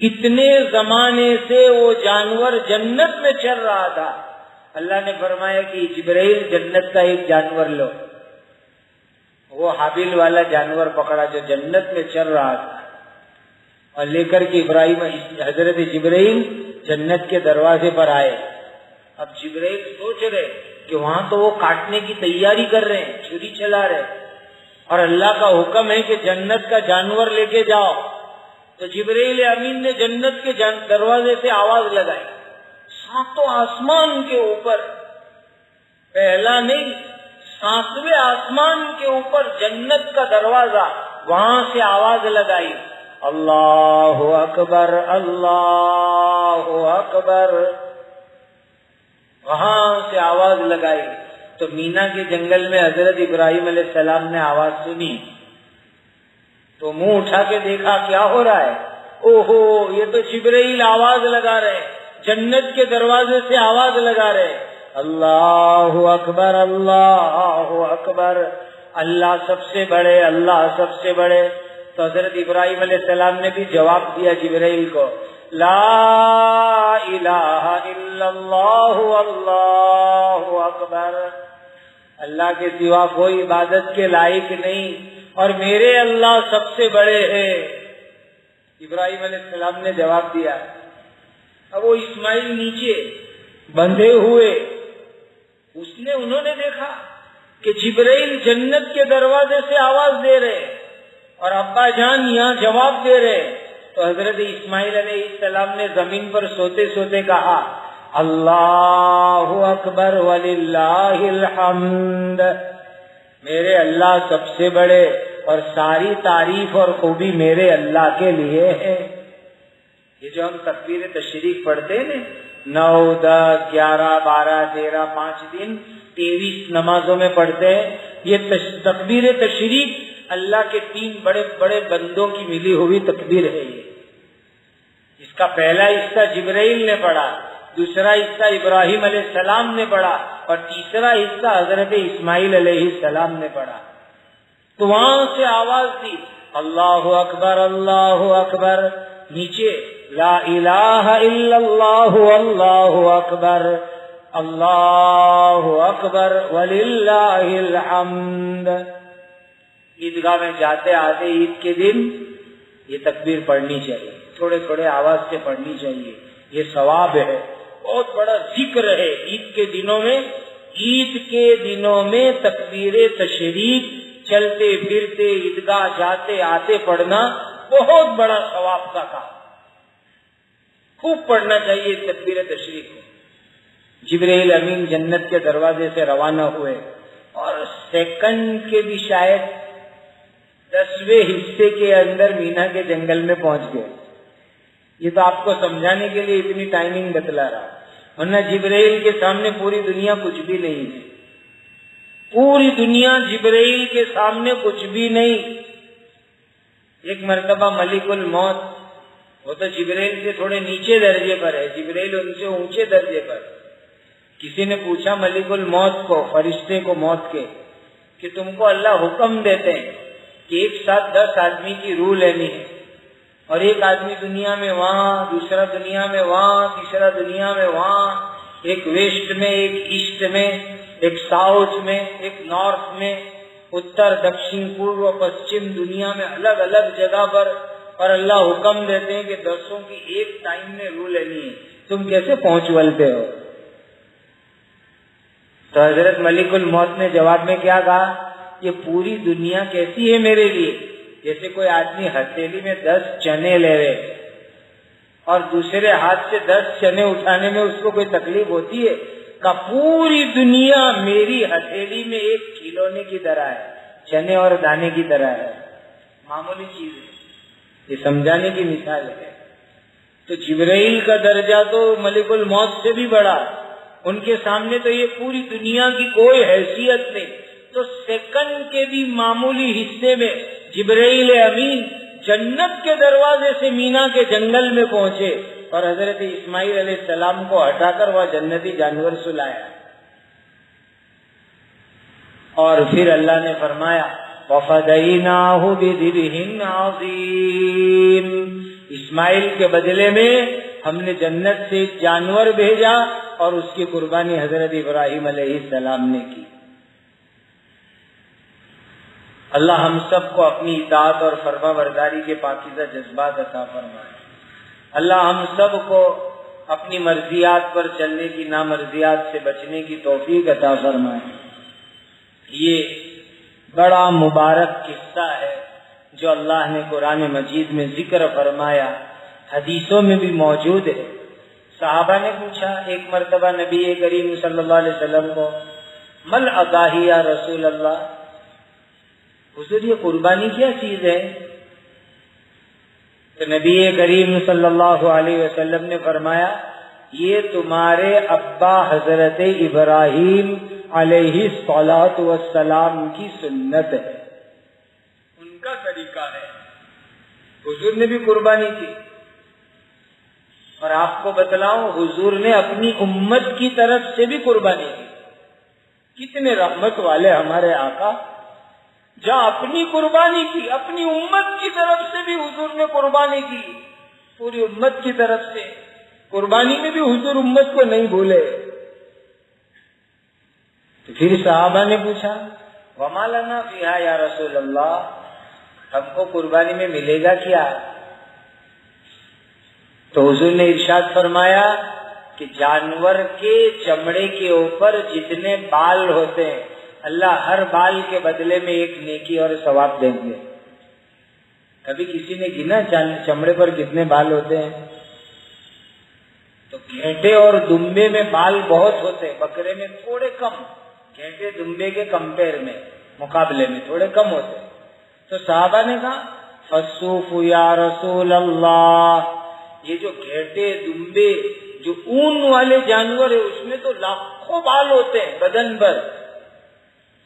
اتنے زمانے سے وہ جانور جنت میں چل رہا تھا۔ اللہ نے فرمایا کہ جبرائیل جنت کا ایک جانور لو۔ وہ حابیل والا جانور پکڑا جو جنت میں چل رہا تھا، اور لے کر کے ابراہیم حضرت جبرائیل جنت کے دروازے پر آئے۔ اب جبرائیل سوچ رہے کہ وہاں تو وہ کاٹنے کی تیاری کر رہے ہیں، چھری چلا رہے، اور اللہ کا حکم ہے کہ جنت کا جانور لے کے جاؤ۔ تو جبرائیل امین نے جنت کے دروازے سے آواز لگائی، ساتوں آسمان کے اوپر، پہلا نہیں ساتویں آسمان کے اوپر جنت کا دروازہ، وہاں سے آواز لگائی، اللہ اکبر اللہ اکبر، وہاں سے آواز لگائی۔ تو مینا کے جنگل میں حضرت ابراہیم علیہ السلام نے آواز سنی تو منہ اٹھا کے دیکھا کیا ہو رہا ہے، اوہو یہ تو جبرائیل آواز لگا رہے، جنت کے دروازے سے آواز لگا رہے، اللہ اکبر اللہ اکبر، اللہ سب سے بڑے، اللہ سب سے بڑے۔ تو حضرت ابراہیم علیہ السلام نے بھی جواب دیا جبرائیل کو، لا الہ الا اللہ اللہ اکبر، اللہ کے سوا کوئی عبادت کے لائق نہیں اور میرے اللہ سب سے بڑے ہیں۔ ابراہیم علیہ السلام نے جواب دیا۔ اب وہ اسماعیل نیچے بندھے ہوئے، انہوں نے دیکھا کہ جبرائیل جنت کے دروازے سے آواز دے رہے اور ابا جان یہاں جواب دے رہے۔ تو حضرت اسماعیل علیہ السلام نے زمین پر سوتے سوتے کہا، اللہ اکبر وللہ الحمد، میرے اللہ سب سے بڑے اور ساری تعریف اور خوبی میرے اللہ کے لیے ہے۔ یہ جو ہم تکبیر تشریف پڑھتے ہیں نا، 9 10 11 12 13 5 دن 23 نمازوں میں پڑھتے ہیں، یہ تکبیر تشریف اللہ کے 3 بڑے بڑے بندوں کی ملی ہوئی تکبیر ہے۔ یہ اس کا پہلا حصہ جبرائیل نے پڑھا، دوسرا حصہ ابراہیم علیہ السلام نے پڑھا اور تیسرا حصہ حضرت اسماعیل علیہ السلام نے پڑھا۔ تو وہاں سے آواز دی، اللہ اکبر اللہ اکبر، نیچے لا الہ الا اللہ اللہ اکبر اللہ اکبر وللہ الحمد۔ عیدگاہ میں جاتے آتے عید کے دن یہ تکبیر پڑھنی چاہیے، تھوڑے تھوڑے آواز سے پڑھنی چاہیے، یہ ثواب ہے، بہت بڑا ذکر ہے۔ عید کے دنوں میں تکبیر تشریف چلتے پھرتے عیدگاہ جاتے آتے پڑھنا بہت بڑا ثواب کا کام۔ خوب پڑھنا چاہیے تکبیر تشریف کو۔ جبرائیل امین جنت کے دروازے سے روانہ ہوئے اور سیکنڈ کے بھی شاید 10ویں حصے کے اندر مینا کے جنگل میں پہنچ گئے۔ یہ تو آپ کو سمجھانے کے لیے اتنی ٹائمنگ بتلا رہا، ورنہ جبرائیل کے سامنے پوری دنیا کچھ بھی نہیں ہے، پوری دنیا جبرائیل کے سامنے کچھ بھی نہیں۔ ایک مرتبہ ملک الموت، وہ تو جبرائیل سے تھوڑے نیچے درجے پر ہے، جبرائیل ان سے اونچے درجے پر، کسی نے پوچھا ملک الموت کو، فرشتے کو موت کے، کہ تم کو اللہ حکم دیتے ہیں کہ ایک ساتھ 10 آدمی کی روح لینی ہے، اور ایک آدمی دنیا میں وہاں، دوسرا دنیا میں وہاں، تیسرا دنیا میں وہاں، ایک ویسٹ میں، ایک ایسٹ میں، ایک ساؤتھ میں، ایک نارتھ میں، اتر دکشن پورو پشچم دنیا میں الگ الگ جگہ پر، اور اللہ حکم دیتے ہیں کہ 10 کی ایک ٹائم میں روح لینی ہے، تم کیسے پہنچ ولتے ہو؟ تو حضرت ملک الموت نے جواب میں کیا کہا؟ یہ پوری دنیا کیسی ہے میرے لیے؟ جیسے کوئی آدمی ہتھیلی میں 10 چنے لے رہے اور دوسرے ہاتھ سے 10 چنے اٹھانے میں اس کو کوئی تکلیف ہوتی ہے؟ کہ پوری دنیا میری ہتھیلی میں ایک کھلونے کی طرح ہے، چنے اور دانے کی طرح ہے، معمولی چیز ہے، یہ سمجھانے کی مثال ہے۔ تو جبرائیل کا درجہ تو ملک الموت سے بھی بڑا، ان کے سامنے تو یہ پوری دنیا کی کوئی حیثیت نہیں۔ تو سیکنڈ کے بھی معمولی حصے میں جبرائیل امین جنت کے دروازے سے مینا کے جنگل میں پہنچے اور حضرت اسماعیل علیہ السلام کو ہٹا کر وہ جنتی جانور سلایا، اور پھر اللہ نے فرمایا وَفَدَيْنَاهُ بِذِبْحٍ عَظِيمٍ، اسماعیل کے بدلے میں ہم نے جنت سے ایک جانور بھیجا اور اس کی قربانی حضرت ابراہیم علیہ السلام نے کی۔ اللہ ہم سب کو اپنی اطاعت اور فرما برداری کے پاکیزہ جذبات عطا فرمائے۔ اللہ ہم سب کو اپنی مرضیات پر چلنے کی، نامرضیات سے بچنے کی توفیق عطا فرمائے۔ یہ بڑا مبارک قصہ ہے جو اللہ نے قرآن مجید میں ذکر فرمایا، حدیثوں میں بھی موجود ہے۔ صحابہ نے پوچھا ایک مرتبہ نبی کریم صلی اللہ علیہ وسلم کو، مل اضاحی یا رسول اللہ، حضور یہ قربانی کیا چیز ہے؟ تو نبی کریم صلی اللہ علیہ وسلم نے فرمایا یہ تمہارے ابا حضرت ابراہیم علیہ الصلوۃ والسلام کی سنت ہے، ان کا طریقہ ہے۔ حضور نے بھی قربانی کی، اور آپ کو بتلاؤں حضور نے اپنی امت کی طرف سے بھی قربانی کی۔ کتنے رحمت والے ہمارے آقا، جہاں اپنی قربانی کی، اپنی امت کی طرف سے بھی حضور نے قربانی کی، پوری امت کی طرف سے قربانی میں بھی حضور امت کو نہیں بھولے۔ تو پھر صحابہ نے پوچھا وما لنا فیہا یا رسول اللہ، ہم کو قربانی میں ملے گا کیا؟ تو حضور نے ارشاد فرمایا کہ جانور کے چمڑے کے اوپر جتنے بال ہوتے ہیں اللہ ہر بال کے بدلے میں ایک نیکی اور ثواب دیں گے۔ کبھی کسی نے گنا چمڑے پر کتنے بال ہوتے ہیں؟ تو گھینٹے اور دمبے میں بال بہت ہوتے ہیں، بکرے میں تھوڑے کم، گھینٹے دمبے کے کمپیر میں، مقابلے میں تھوڑے کم ہوتے ہیں۔ تو صحابہ نے کہا فَالصُّوفُ یا رسول اللہ، یہ جو گھینٹے دمبے جو اون والے جانور ہے اس میں تو لاکھوں بال ہوتے ہیں بدن پر۔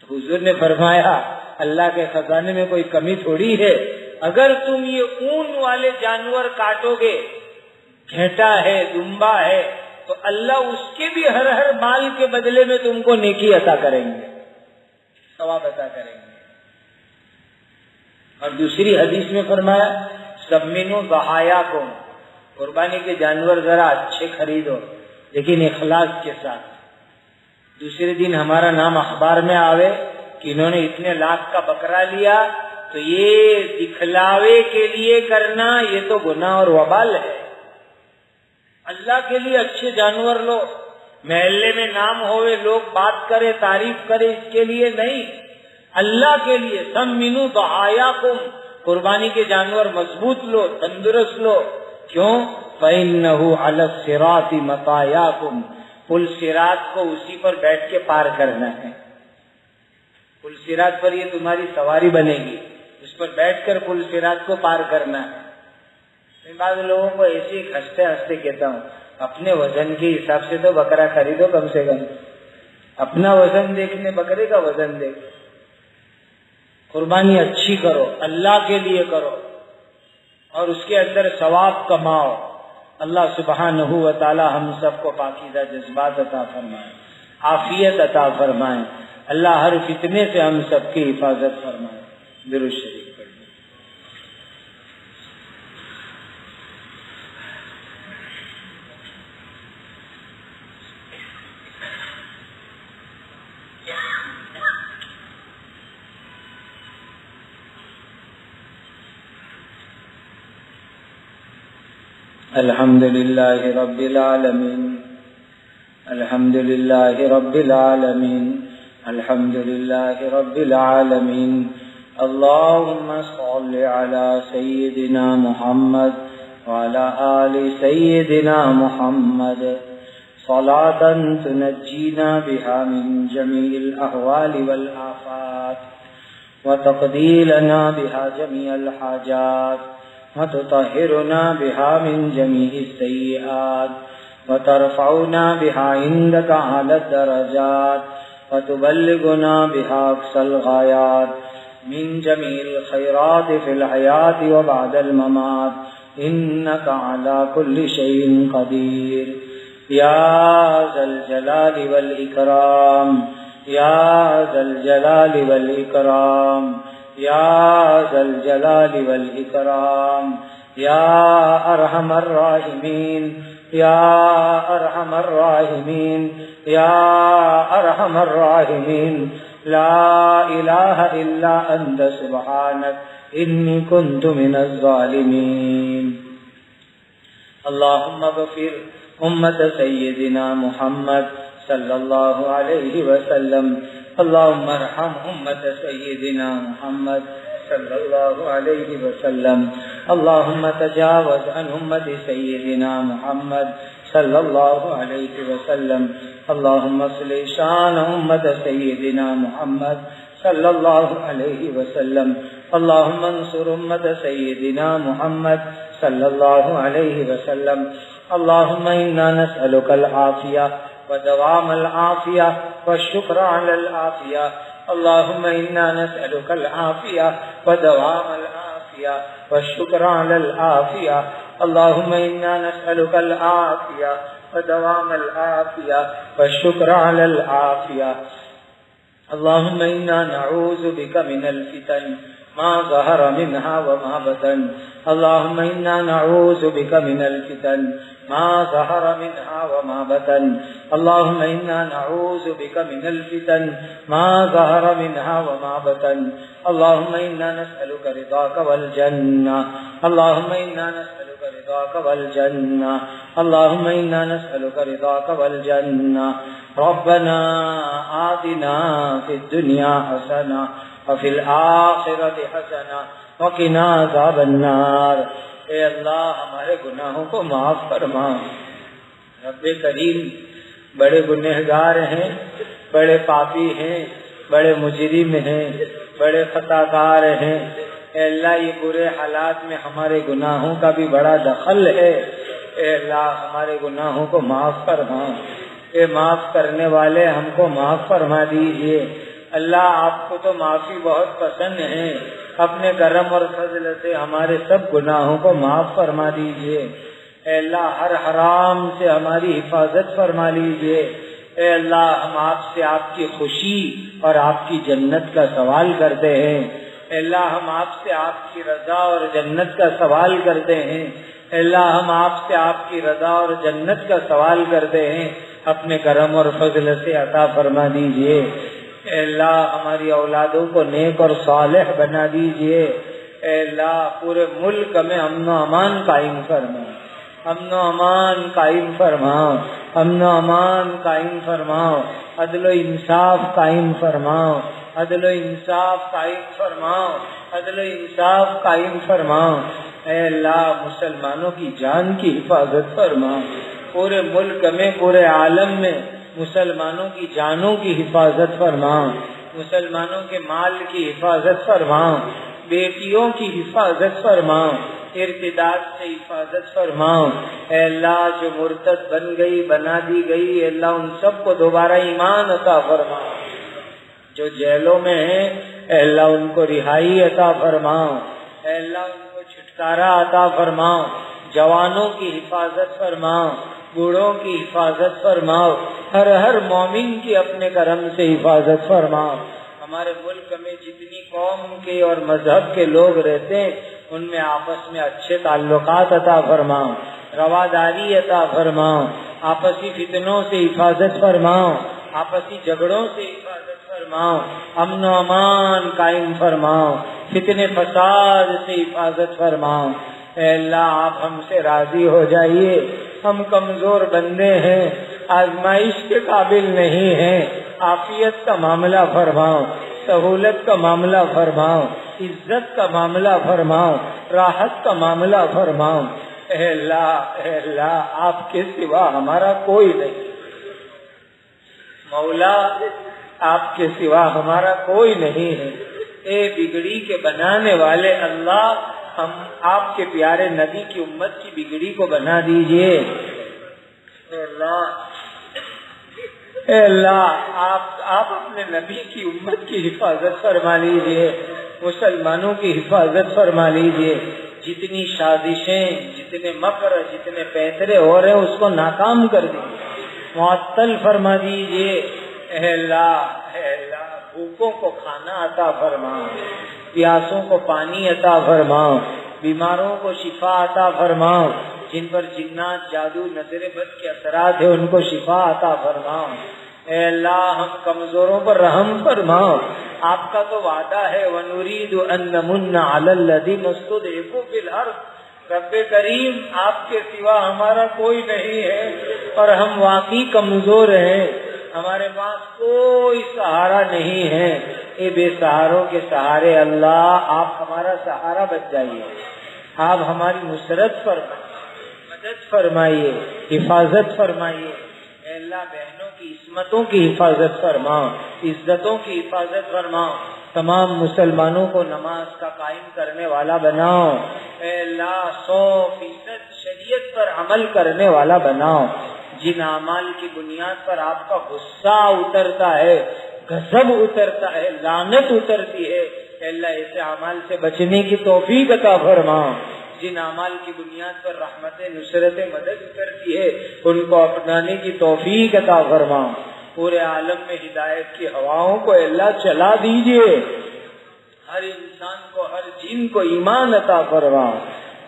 تو حضور نے فرمایا اللہ کے خزانے میں کوئی کمی تھوڑی ہے، اگر تم یہ اون والے جانور کاٹو گے، گھینٹا ہے، دمبا ہے، تو اللہ اس کے بھی ہر بال کے بدلے میں تم کو نیکی عطا کریں گے، ثواب عطا کریں گے۔ اور دوسری حدیث میں فرمایا سمنوا ضحایاکم، قربانی کے جانور ذرا اچھے خریدو لیکن اخلاص کے ساتھ۔ دوسرے دن ہمارا نام اخبار میں آوے کہ انہوں نے اتنے لاکھ کا بکرا لیا، تو یہ دکھلاوے کے لیے کرنا یہ تو گناہ اور وبال ہے۔ اللہ کے لیے اچھے جانور لو، محلے میں نام ہوئے، لوگ بات کرے، تعریف کرے، اس کے لیے نہیں، اللہ کے لیے۔ سمنوا ضحایاکم، قربانی کے جانور مضبوط لو، تندرست لو، کیوں؟ فَإِنَّهُ عَلَى الصِّرَاطِ مَطَايَاكُمْ، پل صراط کو اسی پر بیٹھ کے پار کرنا ہے. پل صراط پر یہ تمہاری سواری بنے گی، اس پر بیٹھ کر پل صراط کو پار کرنا ہے. میں بعض لوگوں کو ایسے ہی ہنستے ہنستے کہتا ہوں، اپنے وزن کے حساب سے تو بکرا خریدو کم سے کم. اپنا وزن دیکھنے بکرے کا وزن دیکھ. قربانی اچھی کرو، اللہ کے لیے کرو اور اس کے اندر ثواب کماؤ. اللہ سبحانہ و تعالی ہم سب کو پاکیزہ جذبات عطا فرمائے، عافیت عطا فرمائے. اللہ ہر فتنے سے ہم سب کی حفاظت فرمائے. درود شریف پڑھیں. الحمد للہ رب العالمین، الحمد للہ رب العالمین، الحمد للہ رب العالمین. اللہم صل علی سیدنا محمد وعلی آل سیدنا محمد صلاة تنجینا بها من جمیع الاحوال والآفات وتقضی لنا بها جمیع الحاجات وتطهرنا بها من جميع السيئات وترفعنا بها عندك أعلى الدرجات وتبلغنا بها أقصى الغايات من جميع الخيرات في الحياة وبعد الممات إنك على كل شيء قدير. يا ذا الجلال والإكرام، يا ذا الجلال والإكرام، یا ذا الجلال والإکرام، یا ارحم الراحمین، یا ارحم الراحمین، یا ارحم الراحمین. لا الہ الا انت سبحانک انی کنت من الظالمین. اللہم اغفر امت سیدنا محمد صلی اللہ علیہ وسلم. اللهم ارحم امت سیدنا محمد صلی اللہ علیہ وسلم. اللهم تجاوز عن امت سیدنا محمد صلی اللہ علیہ وسلم. اللهم اصلح شان امت سیدنا محمد صلی اللہ علیہ وسلم. اللهم انصر امت سیدنا محمد صلی اللہ علیہ وسلم. اللهم انا نسألك العافیہ ودوام العافیہ والشکر علی العافیہ. اللهم انا نسألك العافیہ ودوام العافیہ والشکر علی العافیہ. اللهم انا نسألك العافیہ ودوام العافیہ والشکر علی العافیہ. اللهم انا نعوذ بك من الفتن ما ظهر منها وما بطن. اللهم انا نعوذ بك من الفتن ما ظهر منها وما بطن. اللهم انا نعوذ بك من الفتن ما ظهر منها وما بطن. اللهم انا نسألك رضاك والجنة. اللهم انا نسألك رضاك والجنة. اللهم انا نسألك رضاك والجنة. ربنا آتنا في الدنيا حسنة وفي الآخرة حسنة وقنا عذاب النار. اے اللہ ہمارے گناہوں کو معاف فرما. رب کریم بڑے گنہگار ہیں، بڑے پاپی ہیں، بڑے مجرم ہیں، بڑے خطا کار ہیں. اے اللہ یہ برے حالات میں ہمارے گناہوں کا بھی بڑا دخل ہے. اے اللہ ہمارے گناہوں کو معاف فرما. اے معاف کرنے والے ہم کو معاف فرما دیجئے. اللہ آپ کو تو معافی بہت پسند ہے، اپنے کرم اور فضل سے ہمارے سب گناہوں کو معاف فرما دیجئے. اے اللہ ہر حرام سے ہماری حفاظت فرما لیجئے. اے اللہ ہم آپ سے آپ کی خوشی اور آپ کی جنت کا سوال کرتے ہیں. اے اللہ ہم آپ سے آپ کی رضا اور جنت کا سوال کرتے ہیں. اے اللہ ہم آپ سے آپ کی رضا اور جنت کا سوال کرتے ہیں. اپنے کرم اور فضل سے عطا فرما دیجئے. اے اللہ ہماری اولادوں کو نیک اور صالح بنا دیجئے. اے اللہ پورے ملک میں امن و امان قائم فرما، امن و امان قائم فرماؤ، امن و امان قائم فرماؤ، عدل و انصاف قائم فرماؤ، عدل و انصاف قائم فرماؤ، عدل و انصاف قائم فرماؤ. اے اللہ مسلمانوں کی جان کی حفاظت فرما، پورے ملک میں پورے عالم میں مسلمانوں کی جانوں کی حفاظت فرما، مسلمانوں کے مال کی حفاظت فرما، بیٹیوں کی حفاظت فرما، ارتداد سے حفاظت فرما۔ اے اللہ جو مرتد بن گئی بنا دی گئی، اے اللہ ان سب کو دوبارہ ایمان عطا فرما، جو جیلوں میں ہیں اے اللہ ان کو رہائی عطا فرما، اے اللہ ان کو چھٹکارا عطا فرما، جوانوں کی حفاظت فرما، بوڑھوں کی حفاظت فرما، ہر مومن کی اپنے کرم سے حفاظت فرما۔ ہمارے ملک میں جتنی قوم کے اور مذہب کے لوگ رہتے ہیں ان میں آپس میں اچھے تعلقات عطا فرما، رواداری عطا فرما، آپسی فتنوں سے حفاظت فرما، آپسی جھگڑوں سے حفاظت فرما، امن و امان قائم فرما، فتنے فساد سے حفاظت فرما۔ اے اللہ آپ ہم سے راضی ہو جائیے، ہم کمزور بندے ہیں، آزمائش کے قابل نہیں ہیں، عافیت کا معاملہ فرماؤ، سہولت کا معاملہ فرماؤ، عزت کا معاملہ فرماؤ، راحت کا معاملہ فرماؤ۔ اے اللہ آپ کے سوا ہمارا کوئی نہیں، مولا آپ کے سوا ہمارا کوئی نہیں ہے۔ اے بگڑی کے بنانے والے اللہ، ہم آپ کے پیارے نبی کی امت کی بگڑی کو بنا دیجئے۔ اے اللہ آپ اپنے نبی کی امت کی حفاظت فرما لیجئے، مسلمانوں کی حفاظت فرما لیجئے، جتنی سازشیں، جتنے مکر، جتنے پیترے ہو رہے ہیں اس کو ناکام کر دیجئے، معطل فرما دیجئے۔ اے اللہ بھوکوں کو کھانا عطا فرما، پیاسوں کو پانی عطا فرما، بیماروں کو شفا عطا فرما، جن پر جنات، جادو، نظر بد کے اثرات ہیں ان کو شفا عطا فرما۔ اے اللہ ہم کمزوروں پر رحم فرما، آپ کا تو وعدہ ہے وَنُرِيدُ أَن نَّمُنَّ عَلَى الَّذِينَ اسْتُضْعِفُوا فِي الْأَرْضِ۔ رب کریم آپ کے سوا ہمارا کوئی نہیں ہے اور ہم واقعی کمزور ہیں، ہمارے پاس کوئی سہارا نہیں ہے۔ اے بے سہاروں کے سہارے اللہ آپ ہمارا سہارا بن جائیے، آپ ہماری نصرت فرمائیے، مدد فرمائیے، حفاظت فرمائیے۔ اے اللہ بہنوں کی عصمتوں کی حفاظت فرما، عزتوں کی حفاظت فرما، تمام مسلمانوں کو نماز کا قائم کرنے والا بناؤ۔ اے اللہ 100% شریعت پر عمل کرنے والا بناؤ، جن اعمال کی بنیاد پر آپ کا غصہ اترتا ہے، غضب اترتا ہے، لعنت اترتی ہے، اے اللہ ایسے اعمال سے بچنے کی توفیق عطا فرما۔ جن اعمال کی بنیاد پر رحمت، نصرت، مدد اترتی ہے ان کو اپنانے کی توفیق عطا فرما۔ پورے عالم میں ہدایت کی ہواؤں کو اے اللہ چلا دیجئے، ہر انسان کو، ہر جن کو ایمان عطا فرما۔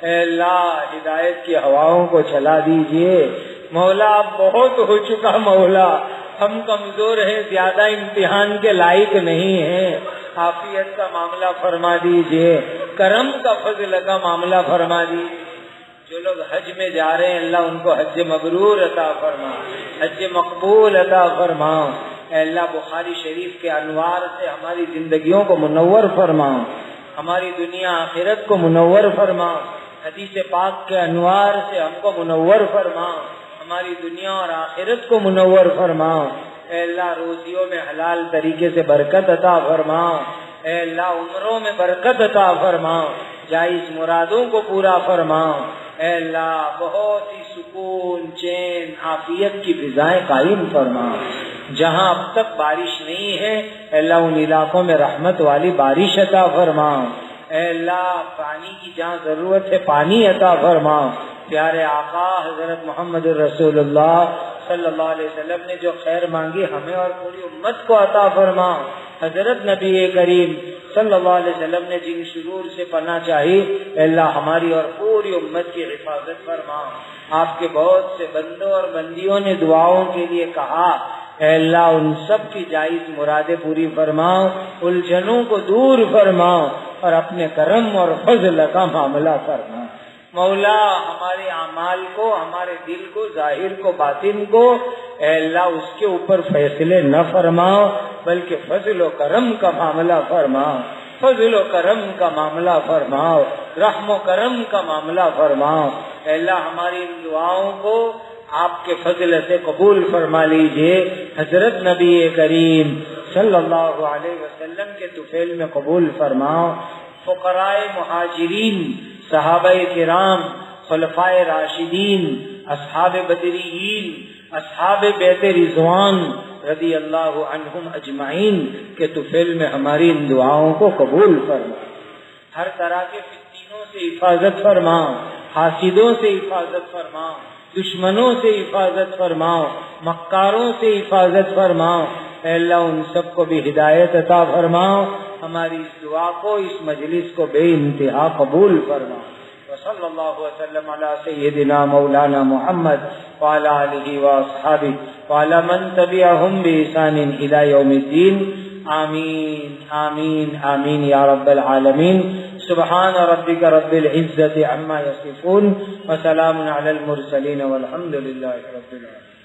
اے اللہ ہدایت کی ہواؤں کو چلا دیجئے۔ مولا اب بہت ہو چکا، مولا ہم کمزور ہیں، زیادہ امتحان کے لائق نہیں ہیں، عافیت کا معاملہ فرما دیجئے، کرم کا فضل کا معاملہ فرما دیجئے۔ جو لوگ حج میں جا رہے ہیں اللہ ان کو حج مبرور عطا فرما، حج مقبول عطا فرما۔ اے اللہ بخاری شریف کے انوار سے ہماری زندگیوں کو منور فرما، ہماری دنیا آخرت کو منور فرما، حدیث پاک کے انوار سے ہم کو منور فرما، ہماری دنیا اور آخرت کو منور فرما۔ اے اللہ روزیوں میں حلال طریقے سے برکت عطا فرما، اے اللہ عمروں میں برکت عطا فرما، جائز مرادوں کو پورا فرما۔ اے اللہ بہت ہی سکون، چین، عافیت کی فضائیں قائم فرما۔ جہاں اب تک بارش نہیں ہے اے اللہ ان علاقوں میں رحمت والی بارش عطا فرما۔ اے اللہ پانی کی جہاں ضرورت ہے پانی عطا فرما۔ پیارے آقا حضرت محمد رسول اللہ صلی اللہ علیہ وسلم نے جو خیر مانگی ہمیں اور پوری امت کو عطا فرما۔ حضرت نبی کریم صلی اللہ علیہ وسلم نے جن شرور سے پناہ چاہی اے اللہ ہماری اور پوری امت کی حفاظت فرما۔ آپ کے بہت سے بندوں اور بندیوں نے دعاؤں کے لیے کہا، اے اللہ ان سب کی جائز مرادیں پوری فرما، الجھنوں کو دور فرما اور اپنے کرم اور فضل کا معاملہ فرما۔ مولا ہمارے اعمال کو، ہمارے دل کو، ظاہر کو، باطن کو اے اللہ اس کے اوپر فیصلے نہ فرما بلکہ فضل و کرم کا معاملہ فرما۔ فضل و کرم کا معاملہ فرماؤ، رحم و کرم کا معاملہ فرماؤ۔ اے اللہ ہماری ان دعاؤں کو آپ کے فضل سے قبول فرما لیجئے، حضرت نبی کریم صلی اللہ علیہ وسلم کے طفیل میں قبول فرماؤ۔ فقراء مہاجرین، صحابہ کرام، خلفائے راشدین، اصحاب بدریین، اصحاب بیت رضوان رضی اللہ عنہم اجمعین کے طفیل میں ہماری ان دعاؤں کو قبول فرما۔ ہر طرح کے فتنوں سے حفاظت فرماؤ، حاسدوں سے حفاظت فرماؤ، دشمنوں سے حفاظت فرماؤ، مکاروں سے حفاظت فرماؤ۔ اے اللہ ان سب کو بھی ہدایت عطا فرماؤ، ہماری اس دعا کو، اس مجلس کو بے انتہا قبول فرماؤ۔ وصلی اللہ وسلم علی سیدنا مولانا محمد وعلی آلہ واصحابہ وعلی من تبعہم بإحسان الی یوم الدین۔ آمین آمین آمین یا رب العالمین۔ سبحان ربک رب العزة عما یصفون وسلام علی المرسلین والحمد للہ رب العالمین۔